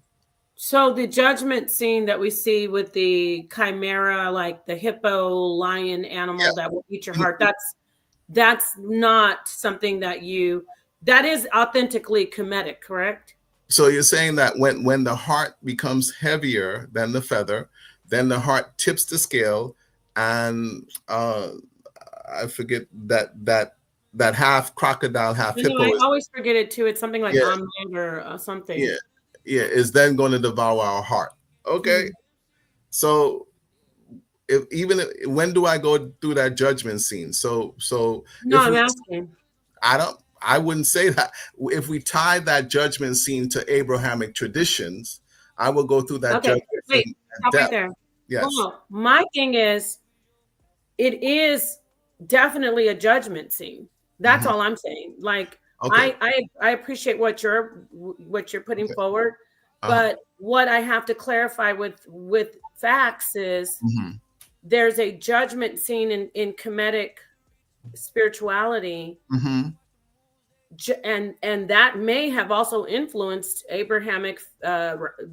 So the judgment scene that we see with the chimera, like the hippo lion animal that will eat your heart, that's not something that is authentically Kemetic, correct? So you're saying that when the heart becomes heavier than the feather, then the heart tips the scale, and I forget that half crocodile, half hippo. I always forget it too. It's something like Ahmed or something. Yeah, is then going to devour our heart. Okay, so when do I go through that judgment scene? So no, I'm asking. I wouldn't say that. If we tie that judgment scene to Abrahamic traditions, I will go through that judgment scene. Stop right there. Yes. Well, my thing is, it is definitely a judgment scene. That's all I'm saying. Like, I appreciate what you're putting forward, but what I have to clarify with facts is there's a judgment scene in Kemetic spirituality, and that may have also influenced Abrahamic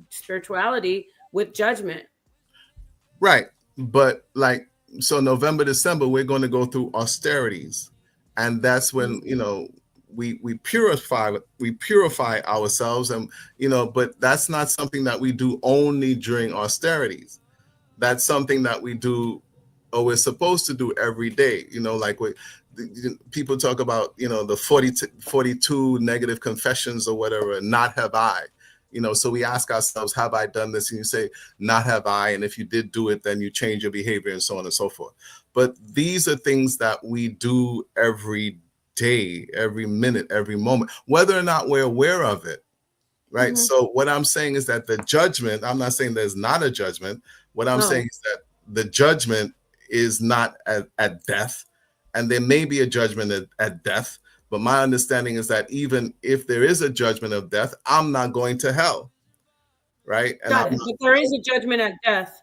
spirituality with judgment. Right, but so November, December, we're going to go through austerities, and that's when we purify ourselves, and but that's not something that we do only during austerities. That's something that we do, or we're supposed to do every day. Like people talk about the 42 negative confessions or whatever, not have I. So we ask ourselves, have I done this? And you say, not have I. And if you did do it, then you change your behavior and so on and so forth. But these are things that we do every day, every minute, every moment, whether or not we're aware of it. Right. Mhm. So what I'm saying is that the judgment, I'm not saying there's not a judgment. What I'm saying is that the judgment is not at death. And there may be a judgment at death. But my understanding is that even if there is a judgment of death, I'm not going to hell. Right. And Got it. But there is a judgment at death.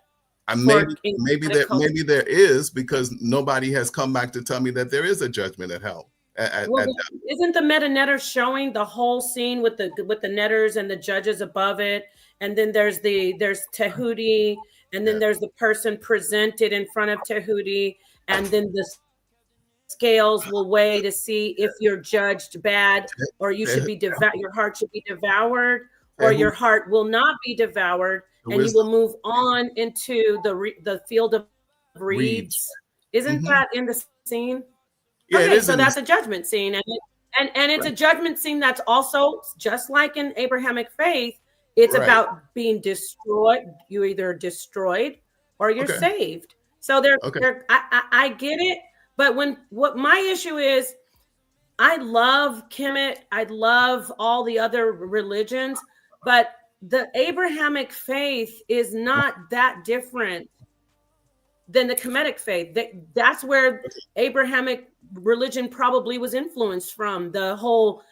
Maybe there is, because nobody has come back to tell me that there is a judgment at hell. Isn't the meta netter showing the whole scene with the netters and the judges above it, and then there's Tehuti, and then there's the person presented in front of Tehuti, and then the scales will weigh to see if you're judged bad, or you should be your heart should be devoured, or your heart will not be devoured, and you will move on into the field of reeds. Isn't that in the scene? Yeah, okay, so that's a judgment scene, and it's a judgment scene that's also, just like in Abrahamic faith, it's about being destroyed. You're either destroyed or you're saved. So I get it, but what my issue is, I love Kemet, I love all the other religions, but the Abrahamic faith is not that different than the Kemetic faith. That's where Abrahamic religion probably was influenced from. The whole,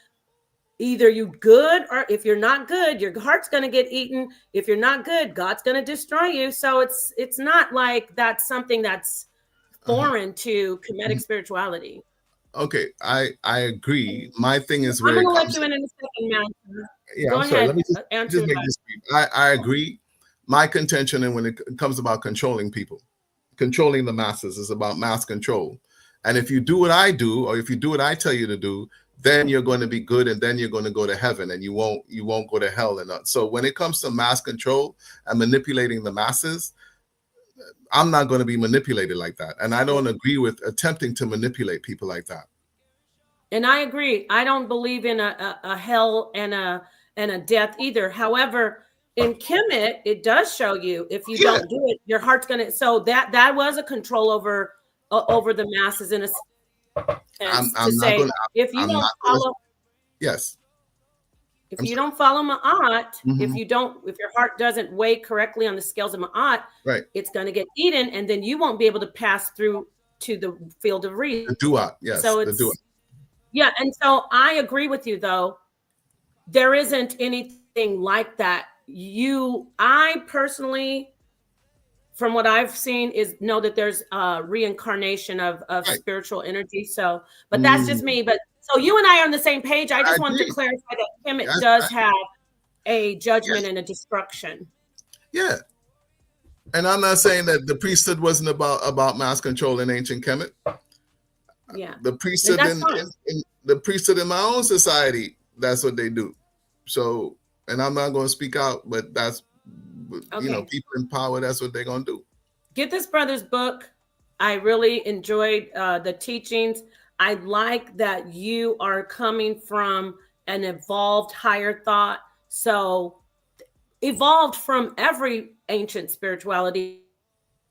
either you good, or if you're not good, your heart's going to get eaten. If you're not good, God's going to destroy you. So it's not like that's something that's foreign to Kemetic spirituality. Okay, I agree. My thing is, I'm going to let you in a second, man. Yeah, Go I'm ahead. sorry. Let me just make this brief. I agree. My contention, and when it comes about controlling people, controlling the masses, is about mass control. And if you do what I do, or if you do what I tell you to do, then you're going to be good, and then you're going to go to heaven, and you won't go to hell. And so when it comes to mass control and manipulating the masses, I'm not going to be manipulated like that. And I don't agree with attempting to manipulate people like that. And I agree. I don't believe in a hell and a death either. However, in Kemet, it does show you, if you don't do it, your heart's going to. So that was a control over the masses in a sense, if you don't follow. Yes. If you don't follow Ma'at, if your heart doesn't weigh correctly on the scales of Ma'at, it's going to get eaten, and then you won't be able to pass through to the field of reeds. The duat, yes. So it's, yeah, and so I agree with you, though. There isn't anything like that. I personally, from what I've seen, know that there's a reincarnation of spiritual energy. So, but that's just me. But so you and I are on the same page. I just wanted to clarify that Kemet does have a judgment and a destruction. Yeah. And I'm not saying that the priesthood wasn't about mass control in ancient Kemet. Yeah. The priesthood in the priesthood in my own society, that's what they do. So, and I'm not going to speak out, but that's people in power, that's what they're going to do. Get this brother's book. I really enjoyed the teachings. I like that you are coming from an evolved higher thought. So evolved from every ancient spirituality.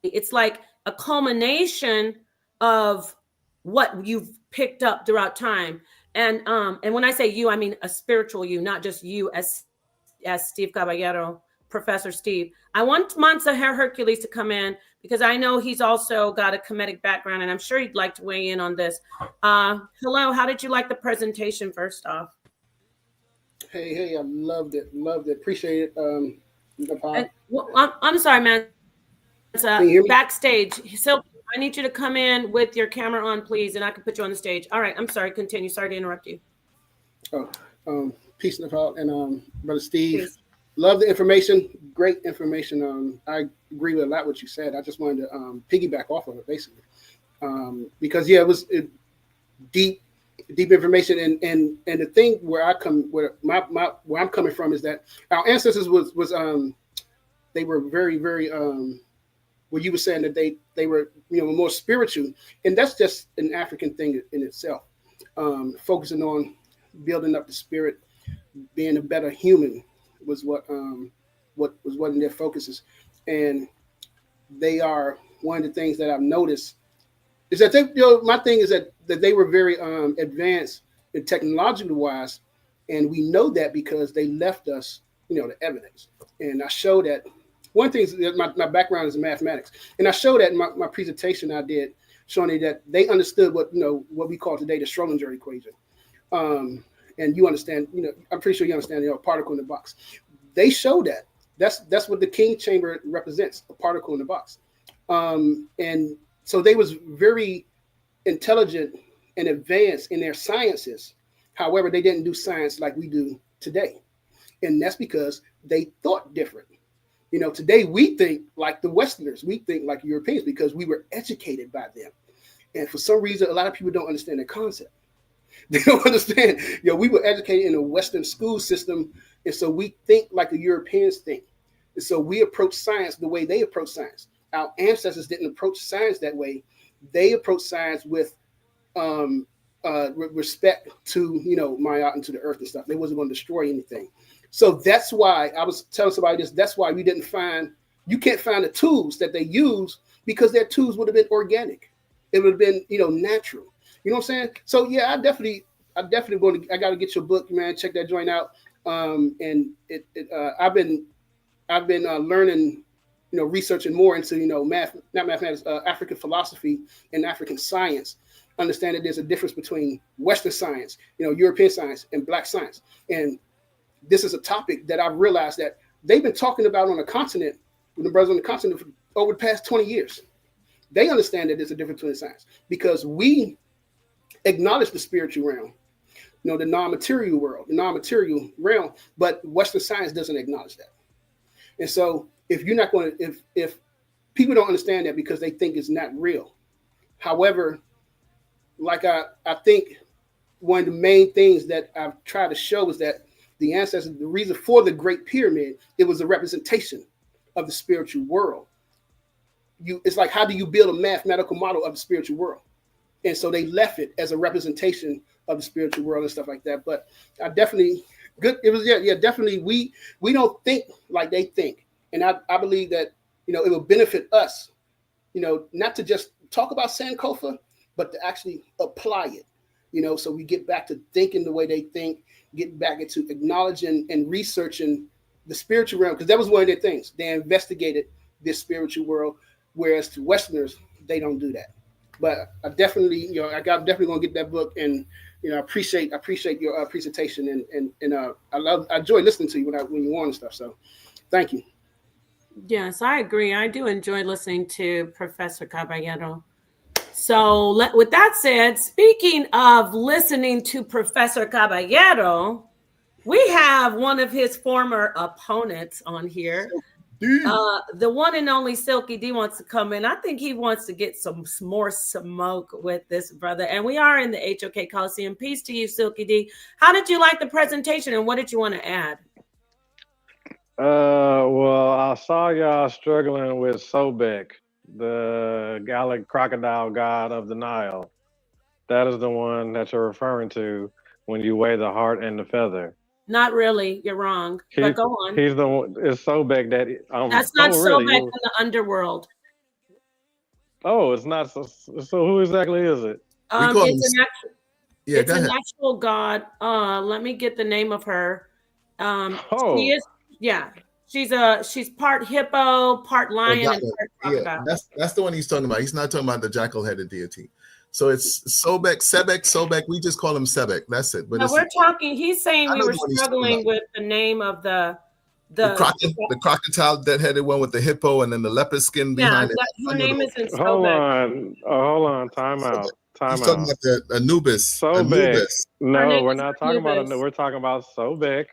It's like a culmination of what you've picked up throughout time. And when I say you, I mean a spiritual you, not just you as Steve Caballero, Professor Steve. I want Mansa Hercules to come in, because I know he's also got a Kemetic background, and I'm sure he'd like to weigh in on this. Hello, how did you like the presentation, first off? Hey, I loved it. Appreciate it. I'm sorry, man. Backstage. So I need you to come in with your camera on, please, and I can put you on the stage. All right, I'm sorry. Continue. Sorry to interrupt you. Peace, Napah, and Brother Steve. Peace. Love the information. Great information. I agree with a lot what you said. I just wanted to piggyback off of it, basically, because it was deep information. And the thing where I'm coming from is that our ancestors was they were very, very what you were saying, that they were more spiritual, and that's just an African thing in itself. Focusing on building up the spirit, being a better human. was what was one of their focuses, and they are one of the things that I've noticed is that they, my thing is that they were very advanced and technologically wise, and we know that because they left us, the evidence. And I show that one thing is that my background is in mathematics, and I showed that in my presentation I did, showing that they understood what we call today the Schrodinger equation. And you understand, I'm pretty sure you understand, particle in the box. They show that. That's what the King chamber represents, a particle in the box. And so they was very intelligent and advanced in their sciences. However, they didn't do science like we do today. And that's because they thought different. Today we think like the Westerners, we think like Europeans because we were educated by them. And for some reason, a lot of people don't understand the concept. They don't understand. We were educated in a Western school system, and so we think like the Europeans think. And so we approach science the way they approach science. Our ancestors didn't approach science that way. They approached science with respect to, Ma'at and to the earth and stuff. They wasn't going to destroy anything. So that's why I was telling somebody this. That's why you can't find the tools that they use because their tools would have been organic. It would have been, natural. You know what I'm saying? So yeah, I definitely I got to get your book, man. Check that joint out. And I've been learning, researching more into, not mathematics, African philosophy and African science. Understand that there's a difference between Western science, European science and Black science. And this is a topic that I've realized that they've been talking about on the continent, with the brothers on the continent for over the past 20 years. They understand that there's a difference between science because we acknowledge the spiritual realm, the non-material world, the non-material realm, but Western science doesn't acknowledge that. And so if you're not going to, if people don't understand that because they think it's not real. However, like I think one of the main things that I've tried to show is that the ancestors, the reason for the Great Pyramid, it was a representation of the spiritual world. It's like, how do you build a mathematical model of the spiritual world? And so they left it as a representation of the spiritual world and stuff like that. But I definitely definitely we don't think like they think. And I believe that, it will benefit us, not to just talk about Sankofa, but to actually apply it, so we get back to thinking the way they think, get back into acknowledging and researching the spiritual realm, because that was one of their things. They investigated this spiritual world, whereas to Westerners, they don't do that. But I definitely, I'm definitely gonna get that book, and I appreciate your presentation, and I enjoy listening to you when you're on and stuff. So, thank you. Yes, I agree. I do enjoy listening to Professor Caballero. So, with that said, speaking of listening to Professor Caballero, we have one of his former opponents on here. The one and only Silky D wants to come in. I think he wants to get some more smoke with this brother. And we are in the HOK Coliseum. Peace to you, Silky D. How did you like the presentation, and what did you want to add? Well, I saw y'all struggling with Sobek, the Gallic crocodile god of the Nile. That is the one that you're referring to when you weigh the heart and the feather. Not really. You're wrong. But go on. He's the one. It's Sobek that. That's not Sobek in the underworld. Oh, it's not. So who exactly is it? It's an actual god. Let me get the name of her. She is. Yeah, she's part hippo, part lion, and part crocodile. Yeah, that's the one he's talking about. He's not talking about the jackal-headed deity. So it's Sobek. We just call him Sebek. That's it. But no, we're talking. He's saying we were struggling with the name of the crocodile that-headed one with the hippo and then the leopard skin behind it. Her name isn't Sobek. Hold on. Time out. He's talking about the Anubis. Sobek. No, we're not talking about Anubis. We're talking about Sobek.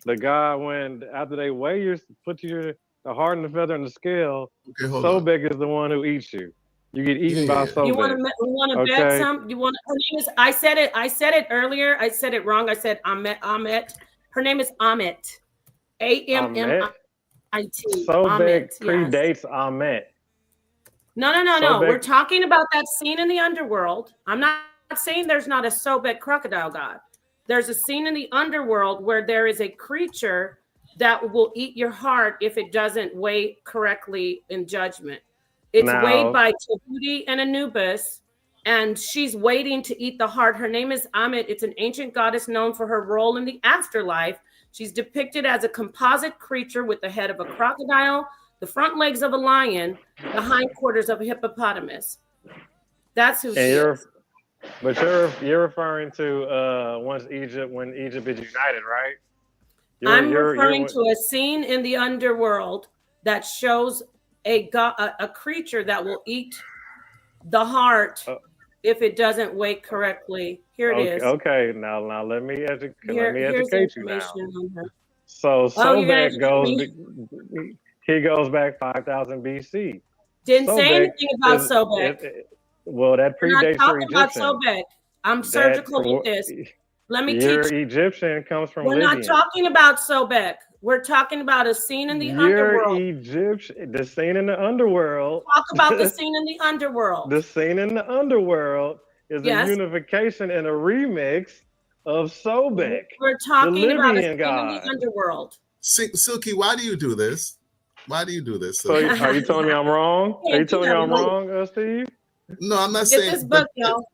The guy, when after they weigh you, put the heart and the feather in the scale, Sobek is the one who eats you. You get eaten by Sobek. You want to bet some? You want? Her name is. I said it earlier. I said it wrong. I said Amet. Her name is Amet. Ammit. Sobek predates Amet. No. We're talking about that scene in the underworld. I'm not saying there's not a Sobek crocodile god. There's a scene in the underworld where there is a creature that will eat your heart if it doesn't weigh correctly in judgment. It's weighed by Tahuti and Anubis, and she's waiting to eat the heart. Her name is Amit. It's an ancient goddess known for her role in the afterlife. She's depicted as a composite creature with the head of a crocodile, the front legs of a lion, the hindquarters of a hippopotamus. That's who she is. But you're referring to when Egypt is united, right? I'm referring to a scene in the underworld that shows a creature that will eat the heart if it doesn't weigh correctly. Here it is. Okay, now let me educate you now. So Sobek goes back 5,000 BC. Didn't say anything about Sobek. Well, that predates your Egyptian. About Sobek. I'm surgical with this. Let me teach you. Your Egyptian comes from We're Libyan. not talking about Sobek. We're talking about a scene in the underworld. Egyptian, the scene in the underworld. Talk about the scene in the underworld. The scene in the underworld is a unification and a remix of Sobek. We're talking about a scene in the underworld. Silky, why do you do this? Why do you do this? So are you telling me I'm wrong? Are you telling me I'm wrong, Steve? No, I'm not saying. Get this book, y'all.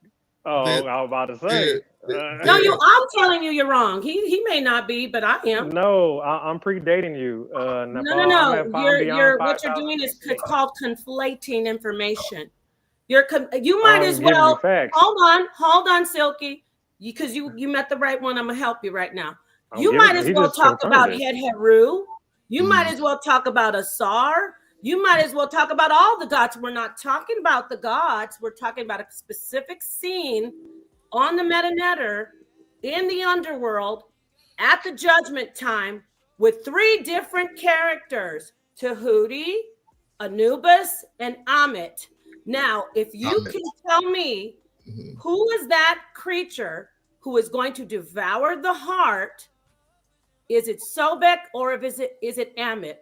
Oh, I was about to say. No, I'm telling you, you're wrong. He may not be, but I am. No, I'm predating you. No. You're what you're doing is called conflating information. You might as well hold on, Silky, because you met the right one. I'm gonna help you right now. You might as well talk about Het Heru. You might as well talk about Asar. You might as well talk about all the gods. We're not talking about the gods. We're talking about a specific scene on the Metanetter in the underworld at the judgment time with 3 different characters, Tahuti, Anubis, and Amit. Now, if you can tell me who is that creature who is going to devour the heart, is it Sobek or is it Amit?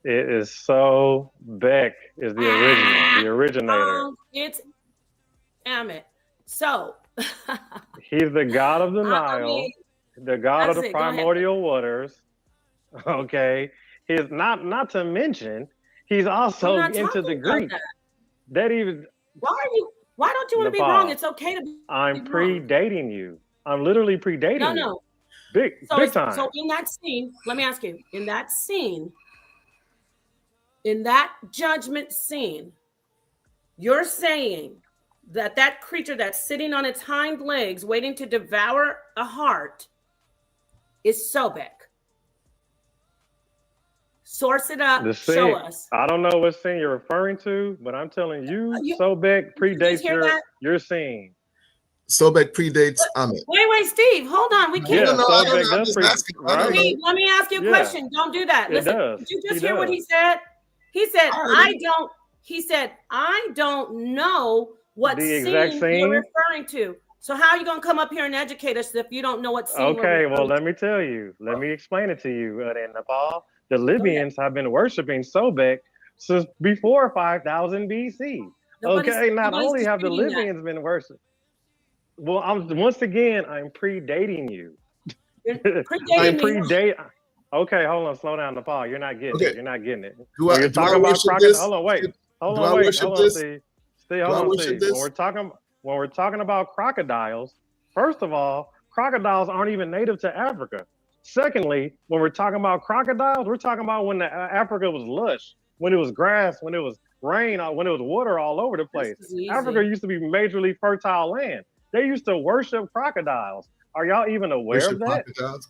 It is Sobek is the originator. It's Amit. So he's the god of the Nile, the god of the primordial waters. Okay, he's not to mention he's also into the Greek. That even why don't you want to be wrong? It's okay to be. I'm predating you. I'm literally predating you. No. Big time. So in that scene, let me ask you, in that judgment scene, you're saying that creature that's sitting on its hind legs waiting to devour a heart is Sobek. Source it up, show us. I don't know what scene you're referring to, but I'm telling you, Sobek predates your scene. Sobek predates Amit. Wait, Steve, hold on. We can't. Right? Steve, let me ask you a question. Don't do that. Listen, did you just hear what he said? He said, I don't know what scene you're referring to. So how are you going to come up here and educate us if you don't know what scene? Okay, well, let me tell you. Let me explain it to you, Napah. The Libyans have been worshiping Sobek since before 5000 BC. Not only have the Libyans been worshiping. Well, I'm predating you. I'm predating. Okay, hold on, slow down, Napah. You're not getting it. You're not getting it. You're talking about crocodiles. Hold on, wait. Hold on, Steve. Hold on. When we're talking about crocodiles, first of all, crocodiles aren't even native to Africa. Secondly, when we're talking about crocodiles, we're talking about when Africa was lush, when it was grass, when it was rain, when it was water all over the place. Africa used to be majorly fertile land. They used to worship crocodiles. Are y'all even aware of that?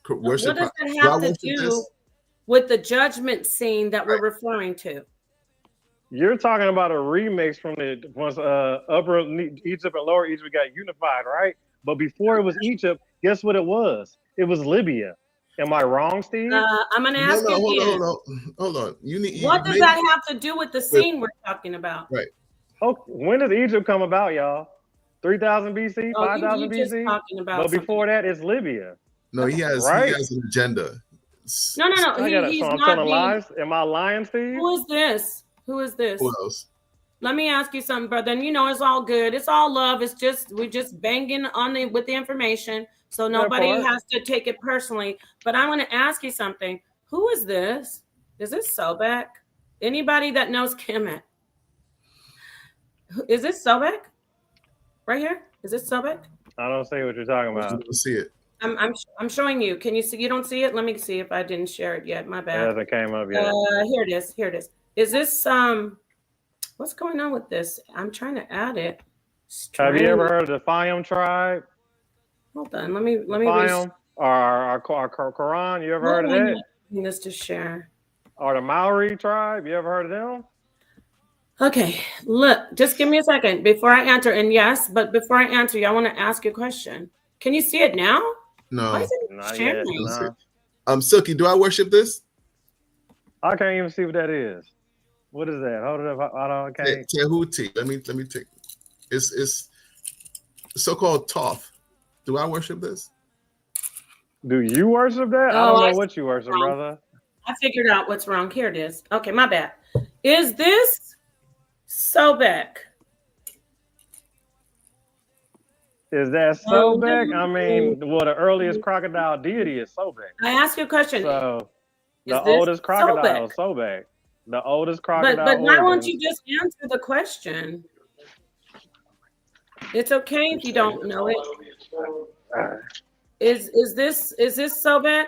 What does that have to do with the judgment scene that we're referring to? You're talking about a remix from once Upper Egypt and Lower Egypt got unified, right? But before it was Egypt, guess what it was? It was Libya. Am I wrong, Steve? I'm going to ask you again. Hold on. What does that have to do with the scene we're talking about? Right. Oh, when did Egypt come about, y'all? 3000 BC, 5000 BC. But before that, it's Libya. No, he has an agenda. No. He's I'm not telling lies. Am I lying, Steve? Who is this? Who else? Let me ask you something, brother. And it's all good. It's all love. It's just we're just banging on with the information. So nobody has to take it personally. But I want to ask you something. Who is this? Is this Sobek? Anybody that knows Kemet? Is this Sobek? Right here? Is this Sobek? I don't see what you're talking about. I don't see it. I'm showing you. Can you see? You don't see it? Let me see if I didn't share it yet. My bad. It hasn't came up yet. Here it is. Here it is. Is this what's going on with this? I'm trying to add it. Have you ever heard of the Fayum tribe? Hold on. Let me. Fayum or our Quran? You ever heard of that? This to share. Or the Maori tribe? You ever heard of them? Okay, look, just give me a second before I answer. And yes, but before I answer you, I want to ask you a question. Can you see it now? No. Why is it Not sharing? yet, no. Silky, do I worship this? I can't even see what that is. What is that? Hold it up. I don't. Okay. Tehuti. Let me take. It's so-called Toph. Do I worship this? Do you worship that? I don't know what you worship, brother. I figured out what's wrong. Here it is. Okay, my bad. Is this Sobek? Is that Sobek? I mean, well, the earliest crocodile deity is Sobek. I asked you a question. So the oldest crocodile is Sobek. The oldest crocodile. But why won't you just answer the question? It's okay if you don't know it. Is this Sobek?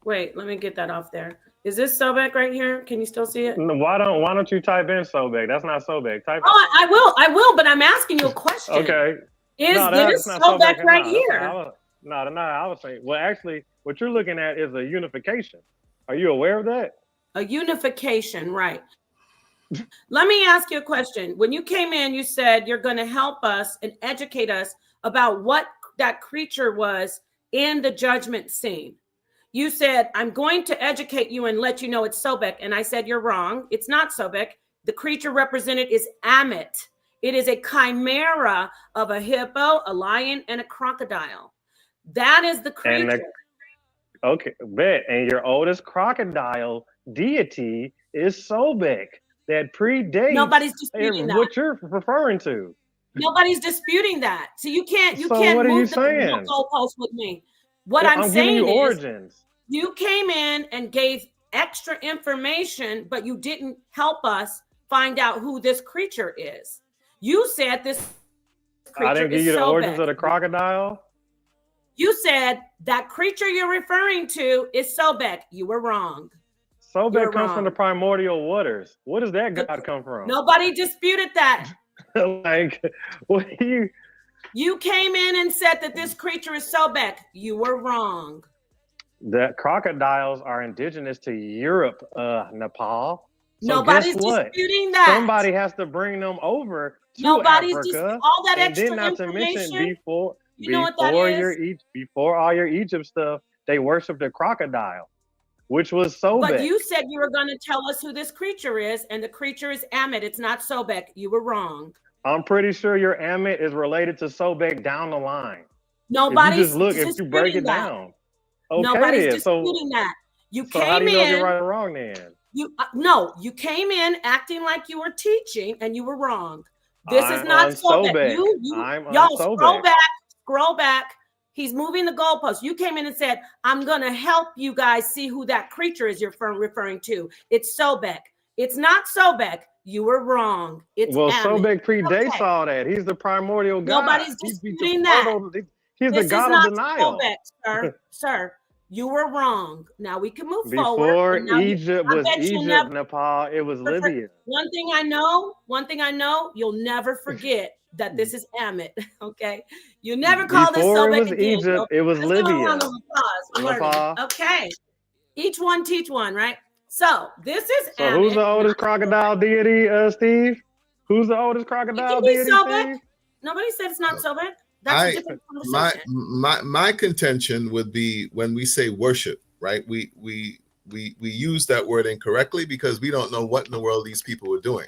Wait, let me get that off there. Is this Sobek right here? Can you still see it? No, why don't you type in Sobek? That's not Sobek. I will, but I'm asking you a question. Okay. Is this Sobek right here? I was saying, well, actually, what you're looking at is a unification. Are you aware of that? A unification, right. Let me ask you a question. When you came in, you said you're going to help us and educate us about what that creature was in the judgment scene. You said, I'm going to educate you and let you know it's Sobek. And I said, you're wrong. It's not Sobek. The creature represented is Amit. It is a chimera of a hippo, a lion, and a crocodile. That is the creature. Okay, bet. And your oldest crocodile deity is Sobek. That predates Nobody's disputing that. What you're referring to. Nobody's disputing that. So you can't move the goalpost with me. I'm saying is origins. You came in and gave extra information, but you didn't help us find out who this creature is. You said this creature I didn't give you the origins of the crocodile. You said that creature you're referring to is Sobek. You were wrong. Sobek comes from the primordial waters. Where does that god come from? Nobody disputed that. Like, what do you? You came in and said that this creature is Sobek. You were wrong. That crocodiles are indigenous to Europe, Napah. So nobody's disputing that. Somebody has to bring them over to Africa. All that extra and then not information. To mention before all your Egypt stuff, they worship the crocodile, which was Sobek. But you said you were going to tell us who this creature is, and the creature is Amit. It's not Sobek. You were wrong. I'm pretty sure your Amit is related to Sobek down the line. Nobody's if you break it down. Okay, nobody's disputing that. You came how do you know in. If you're right or wrong then? You came in acting like you were teaching, and you were wrong. This is not Sobek. Y'all scroll back. He's moving the goalpost. You came in and said, I'm going to help you guys see who that creature is you're referring to. It's Sobek. It's not Sobek. You were wrong. It's Sobek predates all that. He's the primordial god. Nobody's disputing that. He's the god of denial. Sobek, sir. You were wrong. Now we can move forward. Before Egypt was Egypt, Nepal. It was Libya. One thing I know, you'll never forget that this is Amit. Okay, you never call this Sobek. It was again. Egypt. It was Libya. Okay, each one teach one, right? So this is so Amit. Who's the oldest crocodile deity, Steve? Who's the oldest crocodile deity, Steve? Nobody said it's not Sobek. That's a different conversation. My contention would be when we say worship, right? We use that word incorrectly because we don't know what in the world these people were doing.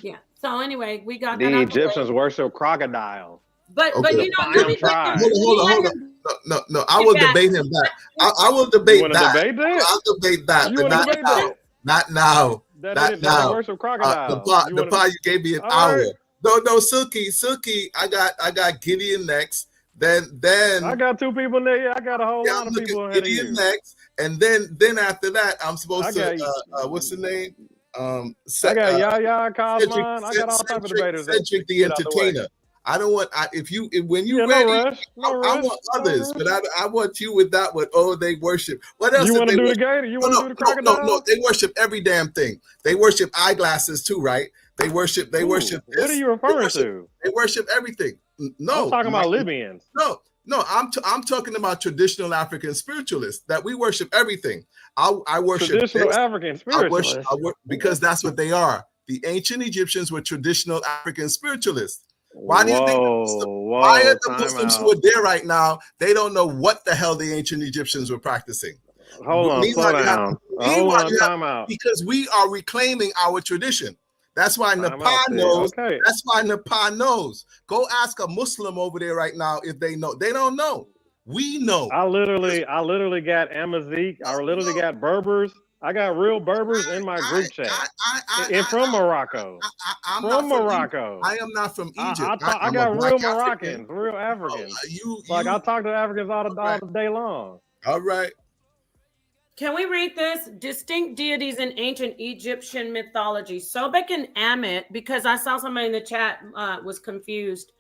Yeah. So anyway, we got the Egyptians worship crocodiles. But hold on. No. I will debate him back. I will debate that. I'll debate that, but not now. Not now. Worship crocodiles. The part you gave me an hour. No, Silky. I got Gideon next. Then I got 2 people there. Yeah, I got a whole lot of people ahead of you. Next, and then after that, I'm supposed to what's the name? I got Yaya, Cosmon. I got all type of debaters. Cedric the Entertainer. I don't want when you ready. I want others, but I want you with that one. Oh, they worship. What else? You want to do the gator? You want to do the crocodile? No. They worship every damn thing. They worship eyeglasses too, right? They worship. They worship. What are you referring to? They worship everything. No, I'm talking about Libyans. No. I'm talking about traditional African spiritualists that we worship everything. I worship traditional African spiritualists. Because that's what they are. The ancient Egyptians were traditional African spiritualists. Why do you think why are the Muslims who are there right now? They don't know what the hell the ancient Egyptians were practicing. Hold on, slow down. Time out. Because we are reclaiming our tradition. That's why Napah knows. Okay. That's why Napah knows. Go ask a Muslim over there right now if they know. They don't know. We know. I literally got Amazigh. I literally got Berbers. I got real Berbers in my group chat. And from Morocco. From Morocco. I am not from Egypt. I got real Moroccans, real Africans. I talk to Africans all the day long. All right. Can we read this? Distinct deities in ancient Egyptian mythology. Sobek and Ammit, because I saw somebody in the chat was confused.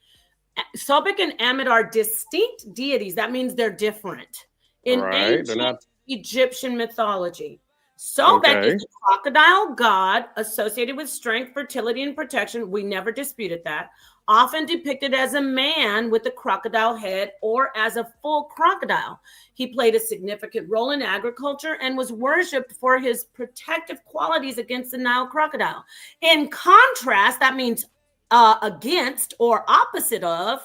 Sobek and Ammit are distinct deities. That means they're different. In ancient Egyptian mythology. Sobek is the crocodile god associated with strength, fertility, and protection. We never disputed that. Often depicted as a man with a crocodile head or as a full crocodile. He played a significant role in agriculture and was worshipped for his protective qualities against the Nile crocodile. In contrast, that means against or opposite of.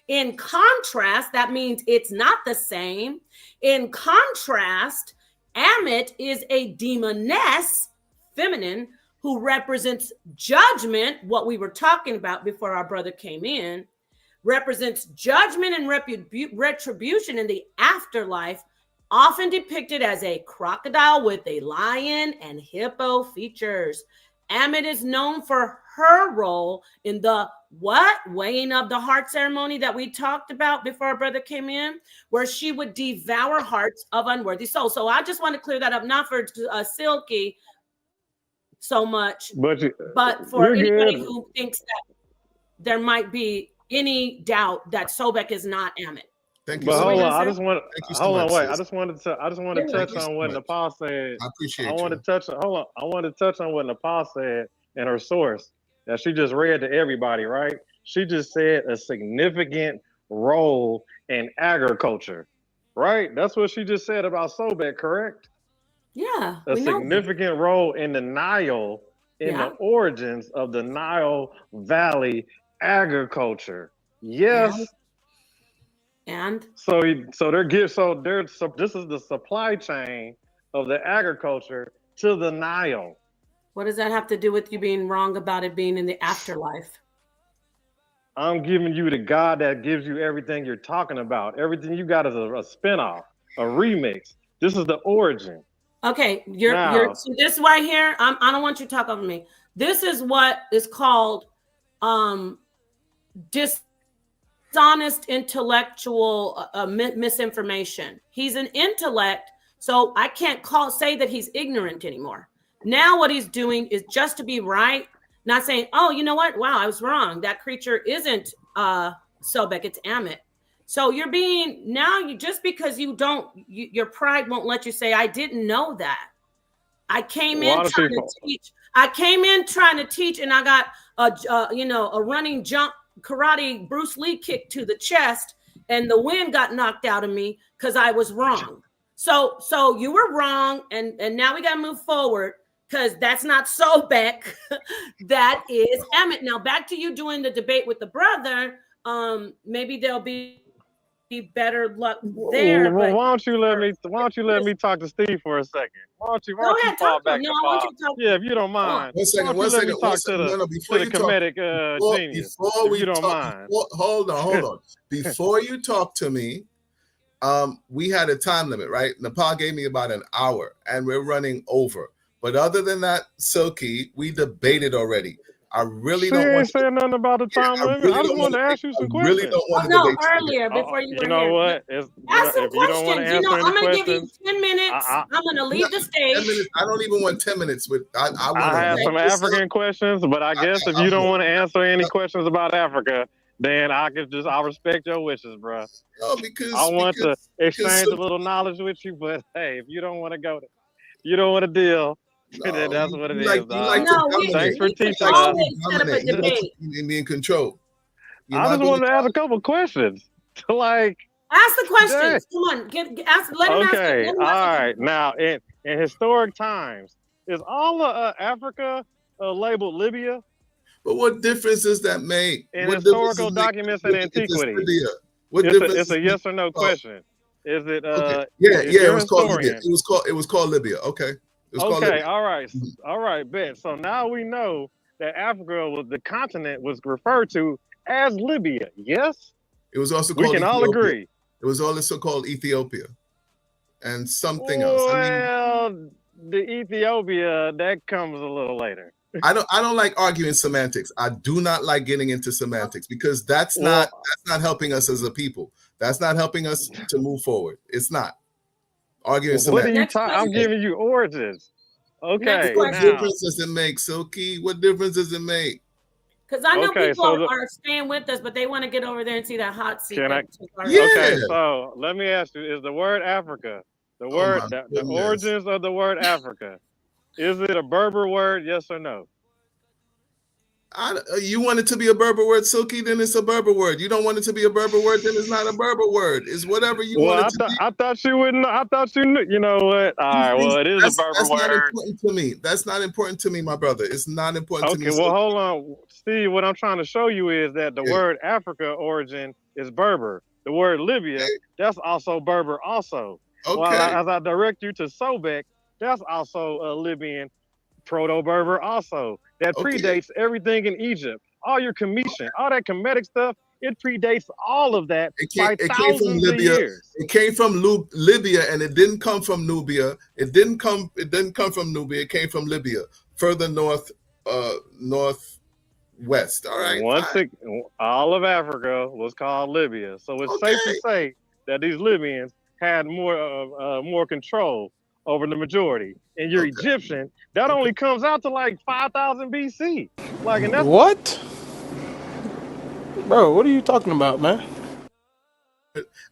In contrast, that means it's not the same. In contrast, Ammit is a demoness, feminine, who represents judgment, what we were talking about before our brother came in, represents judgment and retribution in the afterlife, often depicted as a crocodile with a lion and hippo features. Ammit is known for her role in the weighing of the heart ceremony that we talked about before our brother came in, where she would devour hearts of unworthy souls. So I just want to clear that up, not for Silky so much, but for anybody who thinks that there might be any doubt that Sobek is not Ammit. Thank you. But hold on, I just want to touch on what Napah said. I appreciate. I want to touch on what Napah said in her source that she just read to everybody, right? She just said a significant role in agriculture, right? That's what she just said about Sobek, correct? Yeah. A significant role in the Nile, in the origins of the Nile Valley agriculture. Yes. And so this is the supply chain of the agriculture to the Nile. What does that have to do with you being wrong about it being in the afterlife? I'm giving you the God that gives you everything you're talking about. Everything you got is a spinoff, a remix. This is the origin. Okay, so this right here, I don't want you to talk over me. This is what is called dishonest intellectual misinformation. He's an intellect, so I can't say that he's ignorant anymore. Now what he's doing is just to be right, not saying, oh, you know what? Wow, I was wrong. That creature isn't Sobek, it's Ammit. So you're just because your pride won't let you say, I didn't know that. I came in trying to teach. And I got a running jump karate Bruce Lee kick to the chest, and the wind got knocked out of me because I was wrong. So you were wrong, and now we gotta move forward because that's not Sobek. That is Ammit. Now back to you doing the debate with the brother. Maybe there'll be better luck there. Well, why don't you let me talk to Steve for a second? Why don't you fall back to Bob? Yeah, if you don't mind. One second. Talk to the comedic genius. If you don't mind. Hold on. Before you talk to me, we had a time limit, right? Napah gave me about an hour, and we're running over. But other than that, Silky, we debated already. I really She don't want ain't saying nothing about the time limit. I just wanted to ask you some questions. Really don't want to no, debate earlier before you were You know here. what? Ask some If you don't want to questions. answer any I'm going to give you questions, 10 minutes. I'm going to leave the stage. 10 minutes. I don't even want 10 minutes with. I have some African questions, but I guess if you don't want to answer any questions about Africa, then I'll respect your wishes, bro. No, because I want to exchange a little knowledge with you, but hey, if you don't want to go, you don't want to deal. Then that's what it is. Thanks for teaching us. Set up a debate. Be in control. I just wanted to ask a couple questions. Like, ask the questions. Come on, ask. Let him ask. Okay, all right. Now, in historic times, is all of Africa labeled Libya? But what difference does that make? In what historical documents and antiquity, it's a yes or no question. Is it? Okay. Yeah, it was called Libya. It was called Libya. Okay. Okay. All right. All right. Bet. So now we know that Africa the continent was referred to as Libya. Yes. It was also called. We can all agree. It was also called Ethiopia, and something else. Well, the Ethiopia that comes a little later. I don't like arguing semantics. I do not like getting into semantics because that's not helping us as a people. That's not helping us to move forward. It's not arguing semantics. What are you I'm giving you origins. Okay. What difference does it make, Silky? What difference does it make? Because I know people are staying with us, but they want to get over there and see that hot seat. Okay, so let me ask you: is the word Africa the word the origins of the word Africa? Is it a Berber word? Yes or no? You want it to be a Berber word, Silky? Then it's a Berber word. You don't want it to be a Berber word, then it's not a Berber word. It's whatever you want it to be. I thought you wouldn't. I thought you knew. You know what? All right. Well, it is a Berber word. That's not important to me. That's not important to me, my brother. It's not important to me. Okay. Well, hold on, Steve. What I'm trying to show you is that the word Africa origin is Berber. The word Libya, that's also Berber. Also. Okay. Well, as I direct you to Sobek, that's also Libyan. Proto-Berber also. That predates everything in Egypt. All your Commission, all that Kemetic stuff, it predates all of that by thousands of years. It came from Libya, and it didn't come from Nubia. It didn't come from Nubia. It came from Libya, further northwest. All right. All of Africa was called Libya. So it's safe to say that these Libyans had more control over the majority. And you're Egyptian, that only comes out to like 5,000 BC. Like, and that's what? Bro, what are you talking about, man?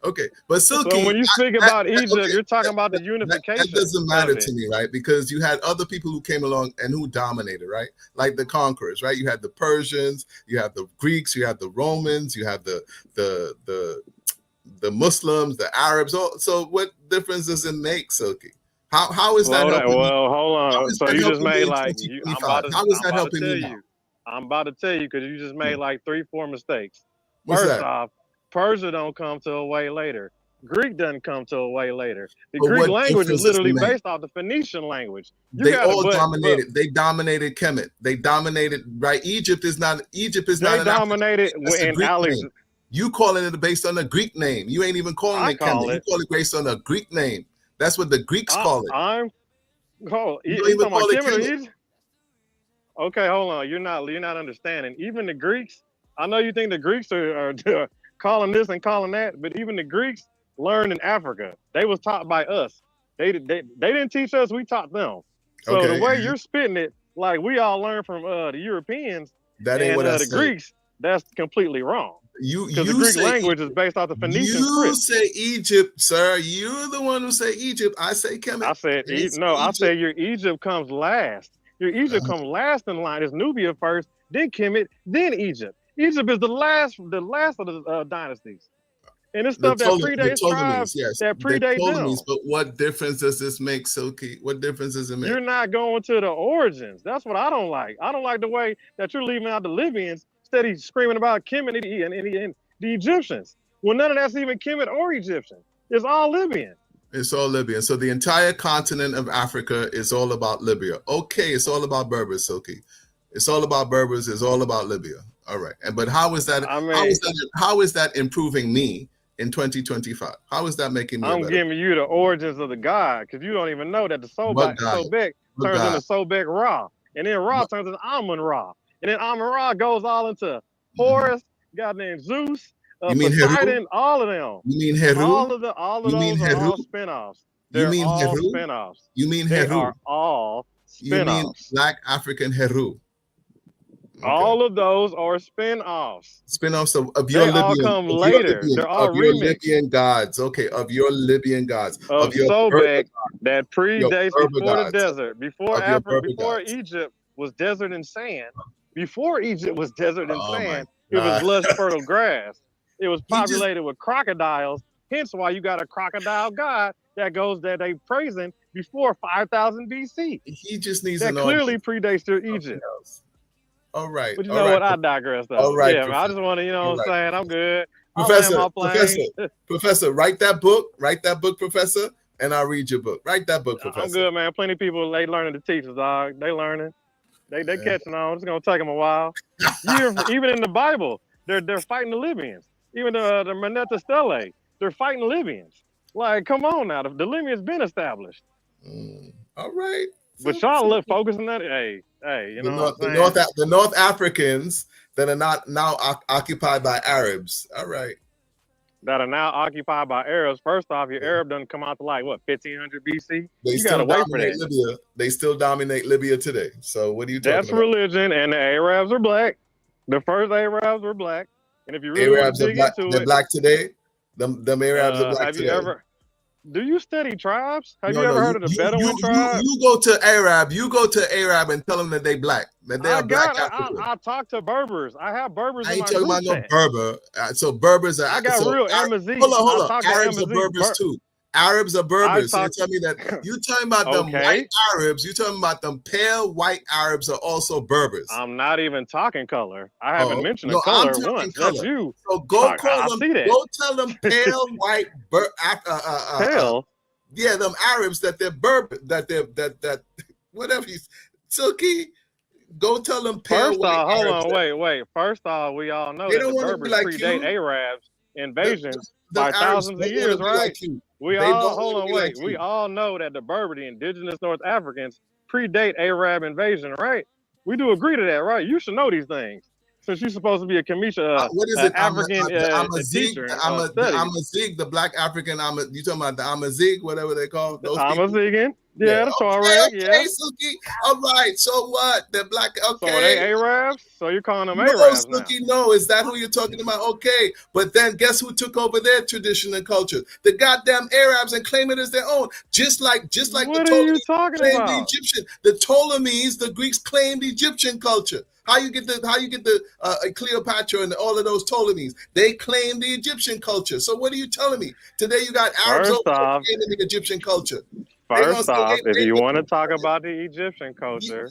Okay, but Silky, so when you speak about Egypt, you're talking about the unification. That doesn't matter to me, right? Because you had other people who came along and who dominated, right? Like the conquerors, right? You had the Persians, you had the Greeks, you had the Romans, you had the Muslims, the Arabs. So what difference does it make, Silky? How is that helping? Well, hold on. So you just made like I'm about to tell you because you just made like 3-4 mistakes. First off, Persia don't come till way later. Greek doesn't come till way later. The Greek language is literally based off the Phoenician language. They dominated Kemet. They dominated, right? Egypt is not. They dominated in Alex. You calling it based on a Greek name. You ain't even calling it Kemet. You call it based on a Greek name. That's what the Greeks call it. Okay, hold on. You're not understanding. Even the Greeks, I know you think the Greeks are calling this and calling that, but even the Greeks learned in Africa. They was taught by us. They didn't teach us, we taught them. So the way you're spitting it, like we all learned from the Europeans the Greeks, that's completely wrong. Because the Greek language is based off the Phoenician script. You say Egypt, sir. You're the one who say Egypt. I say Kemet. I said I say your Egypt comes last. Your Egypt comes last in line. It's Nubia first, then Kemet, then Egypt. Egypt is the last of the dynasties. And it's stuff that predates tribes that predate them. But what difference does this make, Silky? What difference does it make? You're not going to the origins. That's what I don't like. I don't like the way that you're leaving out the Libyans. Instead, he's screaming about Kemet and the Egyptians. Well, none of that's even Kemet or Egyptian. It's all Libyan. It's all Libyan. So the entire continent of Africa is all about Libya. Okay, it's all about Berbers, Silky. It's all about Berbers. It's all about Libya. All right. But how is that? How is that improving me in 2025? How is that making me? I'm giving you the origins of the god because you don't even know that the Sobek turns into Sobek Ra, and then Ra turns into Amun Ra. And then Amun-Ra goes all into Horus, God named Zeus, you mean Poseidon, Heru? all of them. You mean Heru? All of those are all spinoffs. They're all spinoffs. You mean They Heru? are all spinoffs. You mean Black African Heru? Okay. All of those are spin-offs. Spin-offs of your Libyan. All come later. They're all your Libyan gods. Okay, of your Libyan gods. Of your Sobek that predates before the desert. Before Egypt was desert and sand. Before Egypt was desert and sand, it was lush, fertile grass. It was populated with crocodiles. Hence why you got a crocodile god that they praising before 5000 BC. He just needs that clearly predates your Egypt. All right. But you know what? I digress though. All right. Yeah, I just want to, what I'm saying? I'm good. Professor, write that book, Professor, and I'll read your book. Write that book, Professor. I'm good, man. Plenty of people, they learning to teach us, dog. They learning. They catching on. It's going to take them a while. Even in the Bible, they're fighting the Libyans. Even the Moneta Stele, they're fighting the Libyans. Like, come on now. The Libyans been established. All right. But y'all focusing on that. Hey, you know the North Africans that are not now occupied by Arabs. All right. That are now occupied by Arabs. First off, your Arab doesn't come out to 1500 BC. You gotta wait for that. Libya. They still dominate Libya today. So what are you talking about? That's religion, and the Arabs are black. The first Arabs were black. And if you really Arabs want to dig into they're black today. Them Arabs are black today. Do you study tribes? Have you ever heard of the Bedouin tribe? You go to Arab and tell them that they black. That they are black African. I talk to Berbers. I have Berbers. I ain't talking about no Berber. So Berbers are. I got real Amazigh. Hold on. Arabs are Berbers too. Arabs are Berbers. So you tell me that you talking about them white Arabs. You talking about them pale white Arabs are also Berbers. I'm not even talking color. I haven't mentioned a color once. Color. That's you. So go call them. Go tell them pale white pale. Yeah, them Arabs that they're Berber. That whatever you Silky. Go tell them pale First white off, hold Arabs on, wait. First off, we all know that the Berbers predate Arabs invasions by thousands of years, right? We all know that the Berber, the indigenous North Africans, predate Arab invasion, right? We do agree to that, right? You should know these things. Since you're supposed to be a Kamisha, what is it? African teacher. Amazigh, the black African. You talking about the Amazigh, whatever they call those Amazigh. Yeah, the Tuareg. Okay, Suki. All right. So what? They're black. Okay. So are they Arabs? So you're calling them Arabs now? Suki, no. Is that who you're talking about? Okay. But then guess who took over their tradition and culture? The goddamn Arabs, and claim it as their own. Just like what the Ptolemies claimed the Egyptian. The Ptolemies, the Greeks claimed Egyptian culture. How you get the Cleopatra and all of those Ptolemies? They claim the Egyptian culture. So what are you telling me? Today you got Arabs claiming the Egyptian culture. First off, if you want to talk about the Egyptian culture,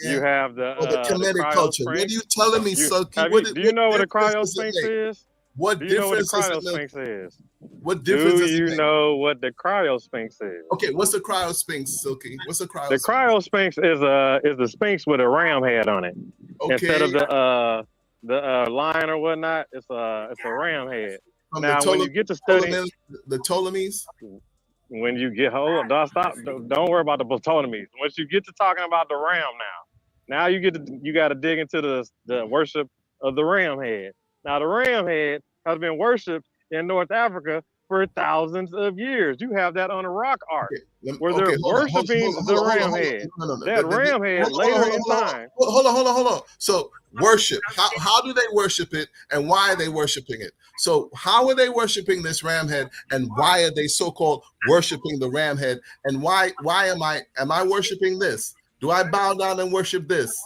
you have the Kemetic culture. What are you telling me, Silky? Do you know what a cryosphinx is? What difference is? What difference do you know what the cryosphinx is? Okay, what's a cryosphinx, Silky? What's a cryosphinx? The cryosphinx is the sphinx with a ram head on it. Okay. Instead of the lion or whatnot, it's a ram head. Now, when you get to study the Ptolemies. When you get don't worry about the Ptolemies. Once you get to talking about the ram now you got to dig into the worship of the ram head. Now the ram head has been worshipped in North Africa for thousands of years. You have that on a rock art where they're worshiping the ram head. That ram head later in time. Hold on. So worship. How do they worship it, and why are they worshiping it? So how are they worshiping this ram head, and why are they so-called worshiping the ram head? And why am I worshiping this? Do I bow down and worship this?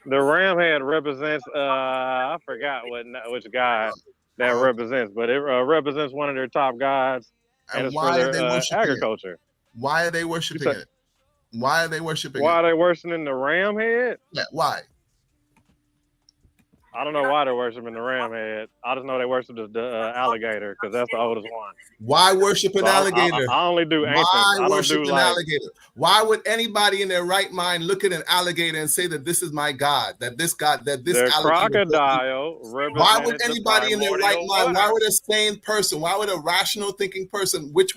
The ram head represents I forgot which god that represents, but it represents one of their top gods, and it's for their agriculture. Why are they worshiping it? Why are they worshiping Why are they worshiping the ram head? Yeah, why? I don't know why they're worshiping the ram head. I just know they worship the alligator because that's the oldest one. Why worship an alligator? I only do ancient. Why worship an alligator? Why would anybody in their right mind look at an alligator and say that this is my god? That this alligator? Crocodile. Why would anybody in their right mind? Why would a sane person? Why would a rational thinking person, which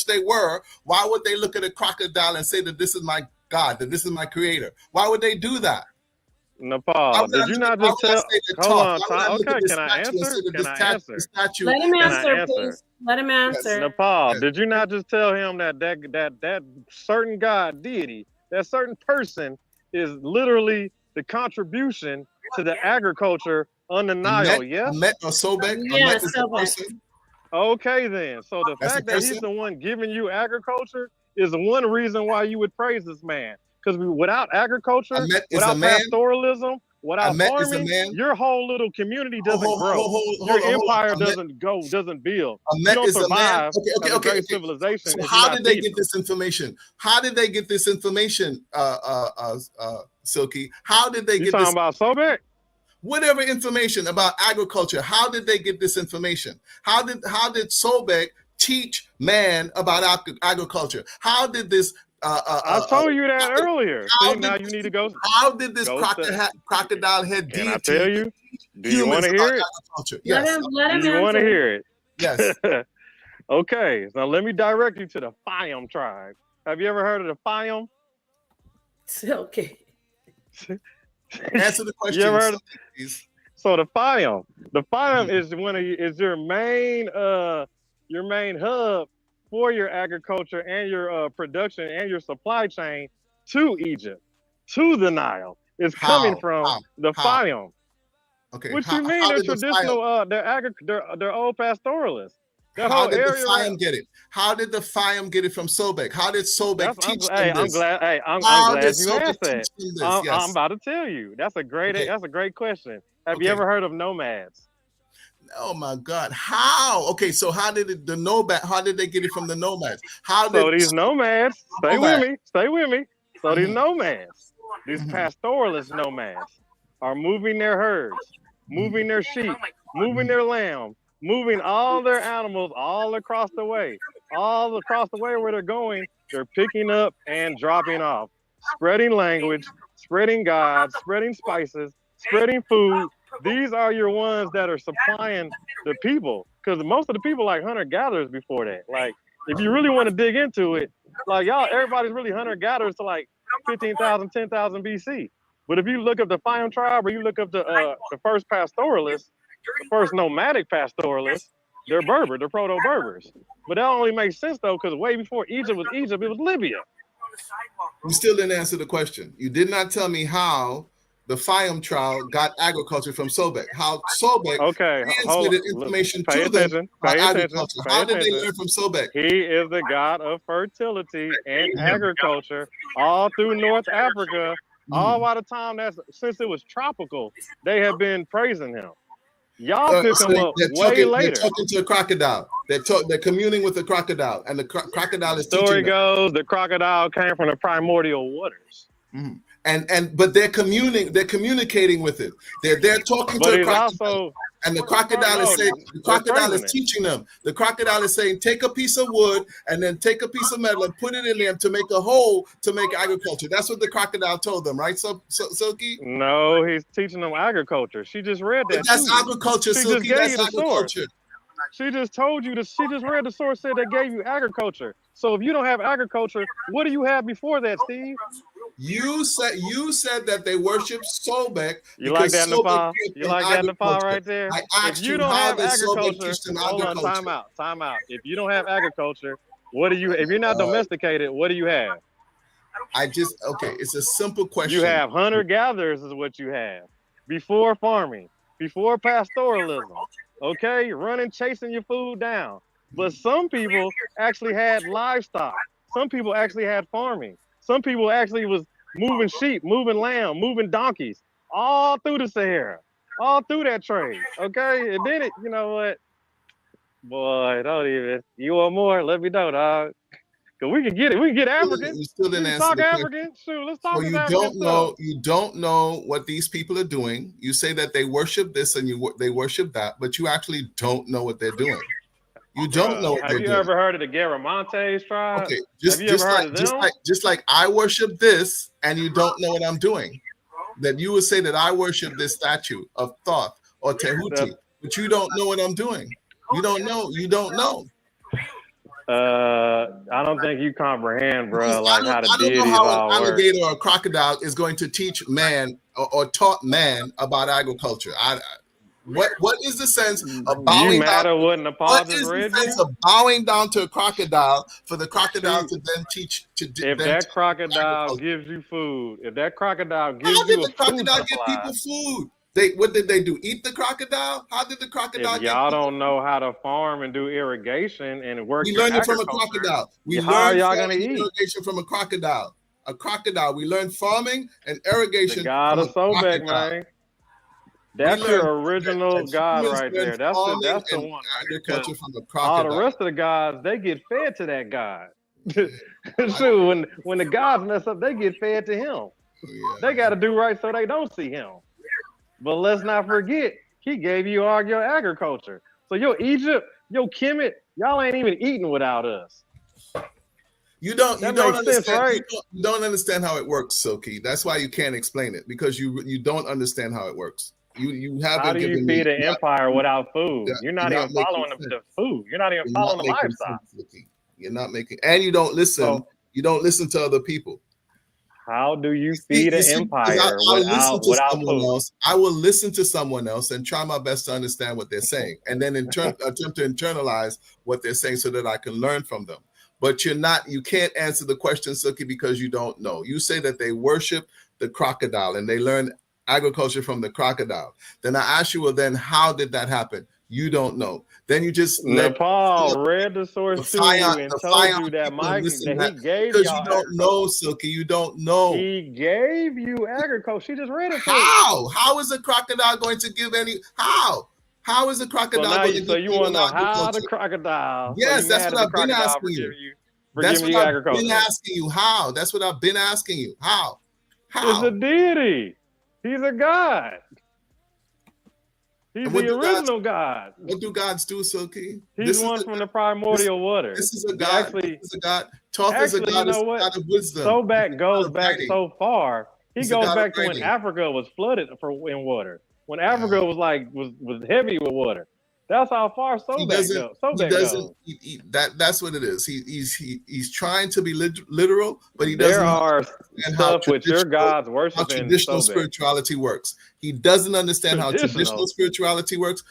they were? Why would they look at a crocodile and say that this is my god? That this is my creator? Why would they do that? Napah, did you not just tell? Hold on. Okay, can I answer? Let him answer, please. Let him answer. Napah, did you not just tell him that certain God, deity, that certain person is literally the contribution to the agriculture on the Nile? Yes. Amet or Sobek? Yes, Sobek. Okay, then. So the fact that he's the one giving you agriculture is the one reason why you would praise this man. Because without agriculture, without pastoralism, without farming, your whole little community doesn't grow. Your empire doesn't build. You don't survive a great civilization. So how did they get this information? How did they get this information, Silky? How did they get this? You talking about Sobek? Whatever information about agriculture, how did they get this information? How did Sobek teach man about agriculture? How did this I told you that earlier. See, now you need to go. How did this crocodile head deity? Can I tell you? Do you want to hear it? Yes. Let him do you want to hear it? Yes. Okay. Now let me direct you to the Fayum tribe. Have you ever heard of the Fayum? Okay. Answer the question. You ever heard of, so the Fayum is your main hub for your agriculture and your production and your supply chain to Egypt, to the Nile. It's coming from the Fayum. Okay. What you mean? They're traditional. They're old pastoralists. How did the Fayum get it? How did the Fayum get it from Sobek? How did Sobek teach them this? I'm glad you asked that. I'm about to tell you. That's a great question. Have you ever heard of nomads? Oh my God! How? Okay, so how did they get it from the nomads? These nomads, stay with me. So these nomads, these pastoralist nomads, are moving their herds, moving their sheep, moving their lamb, moving all their animals all across the way where they're going. They're picking up and dropping off, spreading language, spreading God, spreading spices, spreading food. These are your ones that are supplying the people, because most of the people like hunter-gatherers before that. Like, if you really want to dig into it, like everybody's really hunter-gatherers to like 15,000, 10,000 BC. But if you look up the Fayum tribe or you look up the first pastoralists, the first nomadic pastoralists, they're Berber, they're proto-Berbers. But that only makes sense though, because way before Egypt, it was Libya. You still didn't answer the question. You did not tell me how the Fayum tribe got agriculture from Sobek. How Sobek transmitted information to them about agriculture. How did they learn from Sobek? He is the god of fertility and agriculture all through North Africa. All by the time since it was tropical, they have been praising him. Y'all pick him up way later. They're talking to a crocodile. They're communing with a crocodile, and the crocodile is teaching them. The story goes the crocodile came from the primordial waters. But they're communicating with it. They're talking to a crocodile, and the crocodile is saying, the crocodile is teaching them. The crocodile is saying, take a piece of wood and then take a piece of metal and put it in there to make a hole to make agriculture. That's what the crocodile told them, right, Silky? No, he's teaching them agriculture. She just read that. But that's agriculture, Silky. That's agriculture. She just told you this. She just read the source said they gave you agriculture. So if you don't have agriculture, what do you have before that, Steve? You said that they worship Sobek. You like that, Napah? You like that, Napah, right there? I asked you how did Sobek teach them agriculture? Hold on, time out. If you don't have agriculture, what do you? If you're not domesticated, what do you have? It's a simple question. You have hunter-gatherers is what you have. Before farming, before pastoralism, okay? Running, chasing your food down. But some people actually had livestock. Some people actually had farming. Some people actually was moving sheep, moving lamb, moving donkeys, all through the Sahara, all through that trade, okay? And then you know what? Boy, don't even. You want more? Let me know, dog. Because we can get it. We can get African. You still didn't answer talk African. Shoot, let's talk African. You don't know what these people are doing. You say that they worship this and they worship that, but you actually don't know what they're doing. You don't know what they're doing. Have you ever heard of the Garamantes tribe? Okay, have you ever heard of them? Just like I worship this and you don't know what I'm doing. That you would say that I worship this statue of Thoth or Tehuti, but you don't know what I'm doing. You don't know. I don't think you comprehend, bro, like how the deities I don't know how all an work. alligator or a crocodile is going to teach man or taught man about agriculture. What is the sense of bowing you mad down? at what Napah What just is the read sense you? of bowing down to a crocodile for the crocodile to then teach? If that crocodile gives you food, if that crocodile gives how did you a the crocodile food give supply, people food? What did they do? Eat the crocodile? How did the crocodile? If y'all don't know how to farm and do irrigation and work We your learned it from a agriculture, crocodile. We how are learned y'all farming gonna and eat? irrigation from a crocodile. A crocodile. We learned farming and irrigation. The God of Sobek, man. That's your original God right there. That's the one right agriculture from a crocodile. All the rest of the gods, they get fed to that God. So when the gods mess up, they get fed to him. Yeah. They got to do right so they don't see him. But let's not forget, he gave you all your agriculture. So your Egypt, your Kemet, y'all ain't even eating without us. You don't understand, right? You don't understand how it works, Silky. That's why you can't explain it, because you don't understand how it works. You haven't. How do you feed an empire without food? You're not even following the food. You're not even following the livestock. You're not making, and you don't listen. So, you don't listen to other people. How do you feed an empire without food? Else, I will listen to someone else and try my best to understand what they're saying, and then attempt to internalize what they're saying so that I can learn from them. But you can't answer the question, Silky, because you don't know. You say that they worship the crocodile and they learn agriculture from the crocodile. Then I ask you, well, then how did that happen? You don't know. Then you just Nepal read the source to you and told you that Mike that he gave you. Because you don't know, Silky. You don't know. He gave you agriculture. She just read it. How? How is a crocodile going to give any? How? How is a crocodile going to give? So you want to know how the crocodile? Yes, so that's what I've been asking you. That's what I've been asking you. How? That's what I've been asking you. How? How? It's a deity. He's a god. He's the original God. What do gods do, Silky? He's one from the primordial water. This is a God. This is a God. Thoth is a God of wisdom. Sobek goes back so far. He goes back to when Africa was flooded in water. When Africa was heavy with water. That's how far Sobek goes. That's what it is. He's trying to be literal, but he doesn't. There are stuff with your gods worshiping how traditional spirituality works. He doesn't understand how traditional spirituality works.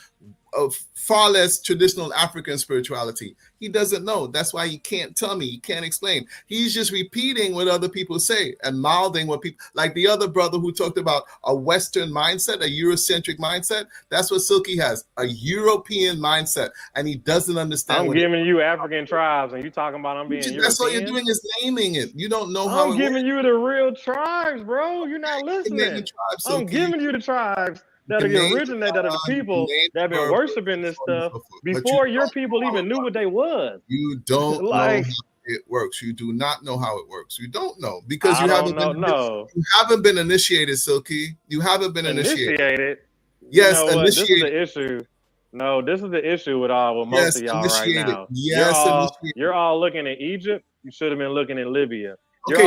Far less traditional African spirituality. He doesn't know. That's why he can't tell me. He can't explain. He's just repeating what other people say and mouthing what people, like the other brother who talked about a Western mindset, a Eurocentric mindset. That's what Silky has, a European mindset, and he doesn't understand. I'm giving you African tribes, and you talking about I'm being European? That's all you're doing is naming it. You don't know how. I'm giving you the real tribes, bro. You're not listening. I'm giving you the tribes that are the originate, that are the people that have been worshiping this stuff before your people even knew what they was. You don't know how it works. You do not know how it works. You don't know because you haven't been initiated, Silky. You haven't been initiated. Yes, you know this is the issue. No, this is the issue with most of y'all right now. Yes, you're all looking at Egypt. You should have been looking at Libya. Okay,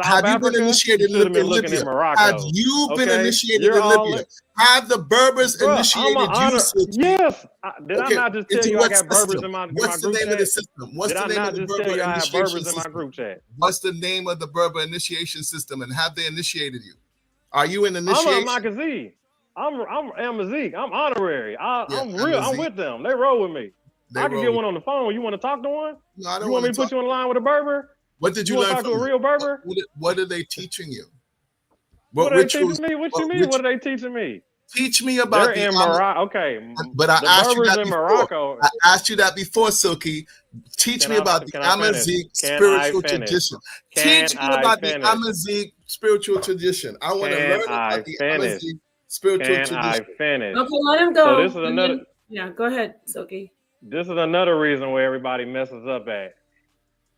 have you been initiated in Libya? Have you been initiated in Libya? Have the Berbers initiated you? Yes. Did I not just tell you I got Berbers in my group chat? What's the name of the system? What's the name of the Berber initiation system? What's the name of the Berber initiation system? And have they initiated you? Are you in initiation? I'm Makazi. I'm Amazik. I'm honorary. I'm real. I'm with them. They roll with me. I can get one on the phone. You want to talk to one? No, I don't. You want me to put you on the line with a Berber? What did you learn from a real Berber? What are they teaching you? What are they teaching me? What you mean? What are they teaching me? Teach me about They're in Morocco. Okay, but I asked you that before. Morocco. I asked you that before, Silky. Teach me about the Amazigh spiritual tradition. Teach me about the Amazigh spiritual tradition. I want to learn about the Amazigh spiritual tradition. Okay, let him go. So this is another. Yeah, go ahead, Silky. This is another reason where everybody messes up at.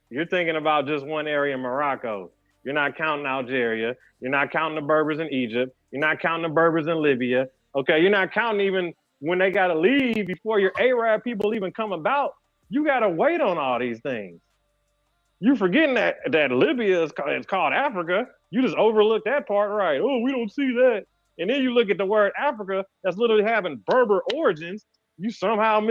You're thinking about just one area in Morocco. You're not counting Algeria. You're not counting the Berbers in Egypt. You're not counting the Berbers in Libya. Okay, you're not counting even when they got to leave before your Arab people even come about. You got to wait on all these things. You forgetting that Libya is called Africa. You just overlook that part, right? Oh, we don't see that. And then you look at the word Africa that's literally having Berber origins. You somehow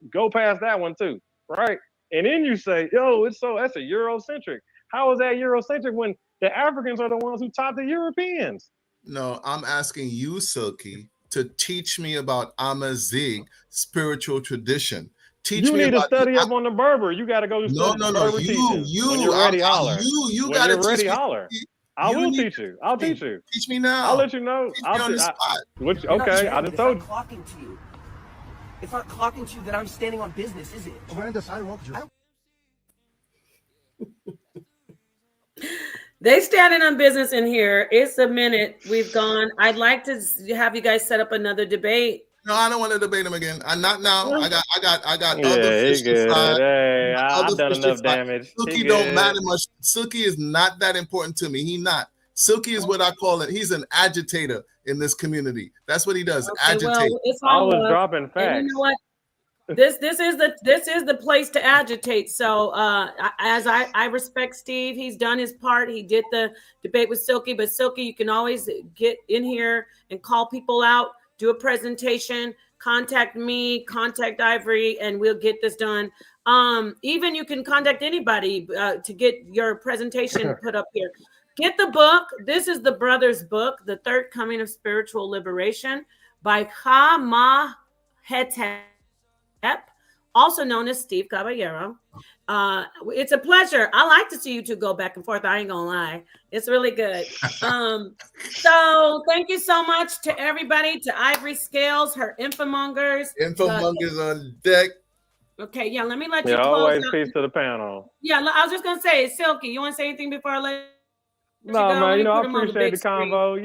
go past that one too, right? And then you say, yo, that's a Eurocentric. How is that Eurocentric when the Africans are the ones who taught the Europeans? No, I'm asking you, Silky, to teach me about Amazigh spiritual tradition. You need to study up on the Berber. You got to go study Berber teachings. When you're ready, holler. You got to teach me. Holler. I will teach you. I'll teach you. Teach me now. I'll let you know. Teach me on the spot. Okay, I just told you. It's not clocking to you that I'm standing on business, is it? They standing on business in here. It's a minute. We've gone. I'd like to have you guys set up another debate. No, I don't want to debate him again. Not now. I got other fish side. Hey, I've done enough damage. Silky don't matter much. Silky is not that important to me. He not. Silky is what I call it. He's an agitator in this community. That's what he does. Agitate. Well, it's all I was dropping facts. And you know what? This is the place to agitate. So as I respect Steve, he's done his part. He did the debate with Silky, but Silky, you can always get in here and call people out, do a presentation, contact me, contact Ivory, and we'll get this done. Even you can contact anybody to get your presentation put up here. Get the book. This is the brother's book, The Third Coming of Spiritual Liberation by Ka Hetep, also known as Steve Caballero. It's a pleasure. I like to see you two go back and forth. I ain't gonna lie. It's really good. So thank you so much to everybody, to Ivory Scales, her infomongers. Infomongers on deck. Okay, yeah, let me let you close always out. Peace to the panel. Yeah, I was just gonna say, Silky, you want to say anything before I let No, man, I appreciate the convo.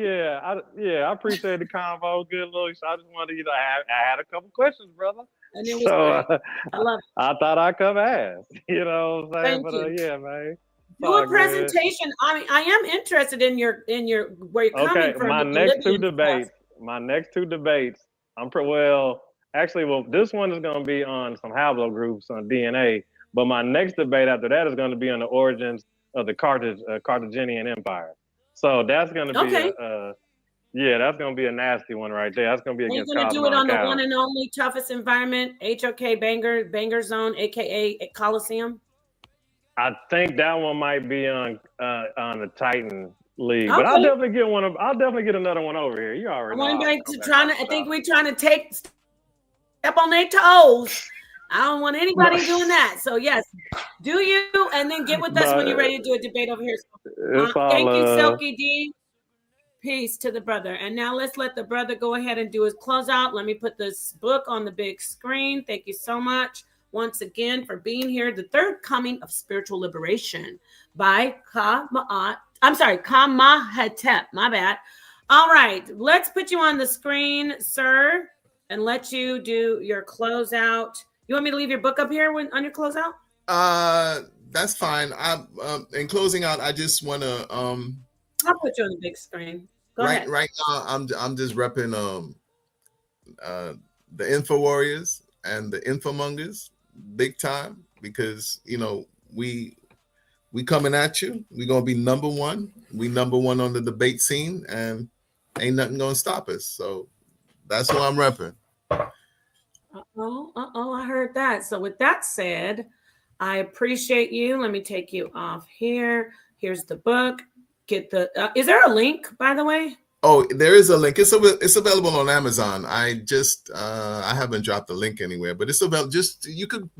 I appreciate the convo. Good little. I just wanted I had a couple questions, brother. And it was great. I love it. I thought I'd come ask. You know what I'm saying? Thank you. Yeah, man. Do a presentation. I mean, I am interested in your where you're coming from. My next two debates. This one is going to be on some haplogroups on DNA, but my next debate after that is going to be on the origins of the Carthaginian Empire. So that's going to be that's going to be a nasty one right there. That's going to be against. We're going to do it on the one and only toughest environment, HOK Banger Zone, aka Coliseum. I think that one might be on the Titan League, but I'll definitely get one. I'll definitely get another one over here. You already know. I think we're trying to step on their toes. I don't want anybody doing that. So yes, do you, and then get with us when you're ready to do a debate over here. Thank you, Silky D. Peace to the brother. And now let's let the brother go ahead and do his closeout. Let me put this book on the big screen. Thank you so much once again for being here. The Third Coming of Spiritual Liberation by Ka Hetep. My bad. All right, let's put you on the screen, sir, and let you do your closeout. You want me to leave your book up here on your closeout? That's fine. In closing out, I just want to I'll put you on the big screen. Go ahead. Right now, I'm just repping the Info Warriors and the Infomongers big time, because we coming at you. We gonna be number one. We number one on the debate scene, and ain't nothing gonna stop us. So that's what I'm repping. I heard that. So with that said, I appreciate you. Let me take you off here. Here's the book. Get the. Is there a link, by the way? Oh, there is a link. It's available on Amazon. I haven't dropped the link anywhere, but it's available. Just you could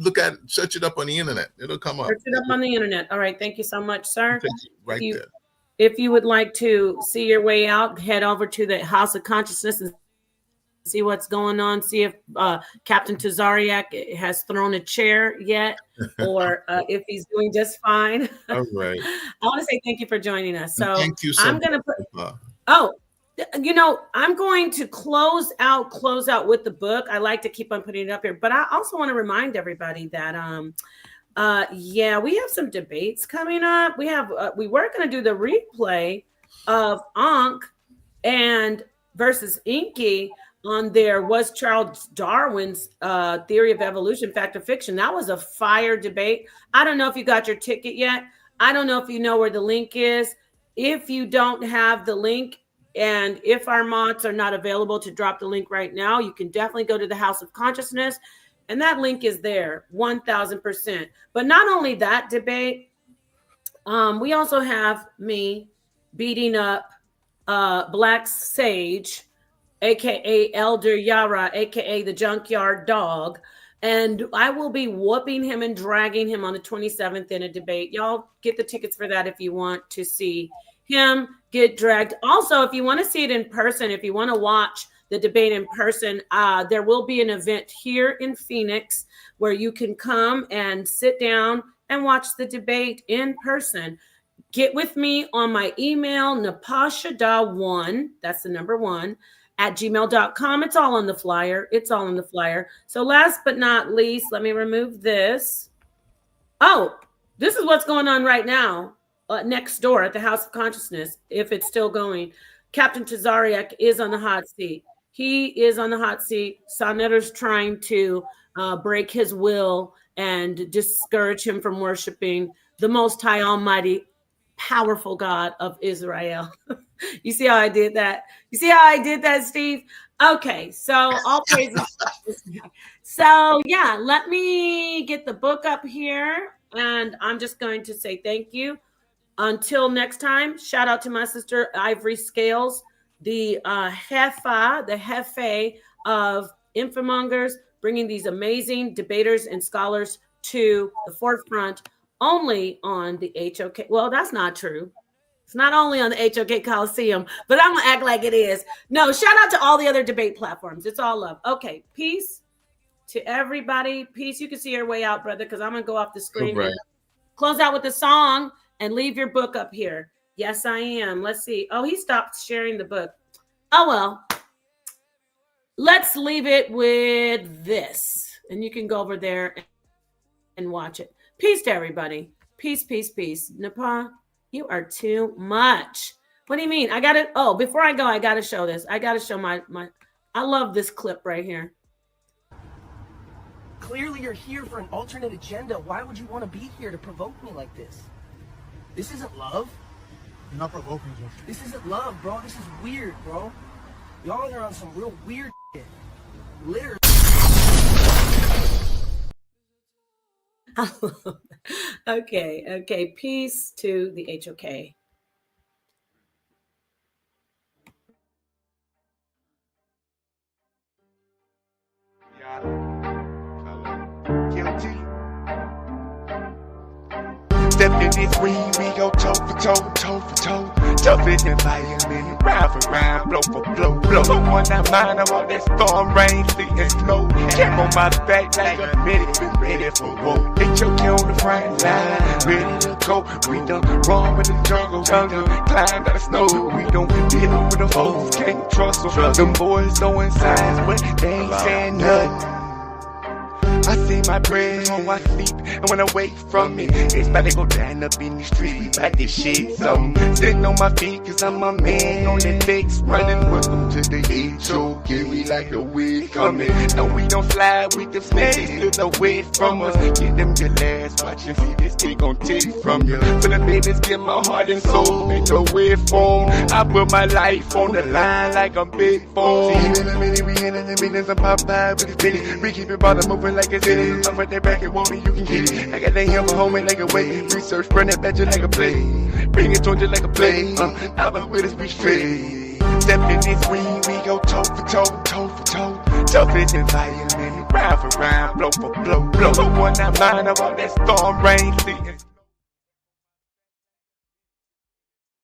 search it up on the internet. It'll come up. Search it up on the internet. All right. Thank you so much, sir. Right there. If you would like to see your way out, head over to the House of Consciousness and see what's going on. See if Captain Tazariak has thrown a chair yet, or if he's doing just fine. All right. I want to say thank you for joining us. So thank you so I'm going to put. I'm going to close out with the book. I like to keep on putting it up here, but I also want to remind everybody that we have some debates coming up. We were going to do the replay of Ankh and versus Inky on there was Charles Darwin's theory of evolution, fact or fiction. That was a fire debate. I don't know if you got your ticket yet. I don't know if you know where the link is. If you don't have the link, and if our mods are not available to drop the link right now, you can definitely go to the House of Consciousness. And that link is there, 1000%. But not only that debate, we also have me beating up Black Sage, aka Elder Yara, aka the Junkyard Dog. And I will be whooping him and dragging him on the 27th in a debate. Y'all get the tickets for that if you want to see him get dragged. Also, if you want to see it in person, if you want to watch the debate in person, there will be an event here in Phoenix where you can come and sit down and watch the debate in person. Get with me on my email, napahshadah1, that's the number 1, @gmail.com. It's all on the flyer. It's all on the flyer. So last but not least, let me remove this. Oh, this is what's going on right now next door at the House of Consciousness, if it's still going. Captain Tazariak is on the hot seat. He is on the hot seat. Sonetter's trying to break his will and discourage him from worshiping the Most High Almighty, powerful God of Israel. You see how I did that? You see how I did that, Steve? Okay, so all praises. So yeah, let me get the book up here, and I'm just going to say thank you. Until next time, shout out to my sister Ivory Scales, the Hefe of Infomongers, bringing these amazing debaters and scholars to the forefront only on the HOK. Well, that's not true. It's not only on the HOK Coliseum, but I'm going to act like it is. No, shout out to all the other debate platforms. It's all love. Okay, peace to everybody. Peace. You can see your way out, brother, because I'm going to go off the screen. And close out with a song and leave your book up here. Yes, I am. Let's see. Oh, he stopped sharing the book. Oh, well. Let's leave it with this. And you can go over there and watch it. Peace to everybody. Peace, peace, peace. Napah, you are too much. What do you mean? I got to, oh, before I go, I got to show this. I got to show my, I love this clip right here. Clearly you're here for an alternate agenda. Why would you want to be here to provoke me like this? This isn't love. You're not provoking you. This isn't love, bro. This is weird, bro. Y'all are on some real weird shit. Literally. Okay. Peace to the HOK. Stepped in this ring, we go toe for toe, toe for toe. Tough in the environment, round for round, blow for blow, blow. Don't want that mind of all that storm, rain, sleet, and snow. Came on my back like a minute, been ready for war. HOK on the front line, ready to go. We done run with the jungle, climbed out the snow. We don't deal with the foes, can't trust them. Them boys throwing signs, but they ain't saying nothing. I see my bread when I sleep, and when I wake from it, it's about to go down up in the street. We bout this shit, something. Sitting on my feet, cause I'm a man on the decks, running. Welcome to the HOK, we like a wig coming. No, we don't slide with the snakes, slip away from us. Get them your last, watch and see this kid gon' take from you. For the babies, get my heart and soul, make a way phone. I put my life on the line like I'm big phone. See, in a minute, we in a minute, some Popeye with his bitty. We keep it bottom moving like a city. I'm right there back and want me, you can get it. I got that hammer homie like a way. Research, run that badger like a play. Bring it towards you like a play. I've been with us, we straight. Step in this ring, we go toe for toe, toe for toe. Tough in the environment, round for round, blow for blow, blow. Don't want that mind of all that storm, rain, sleet.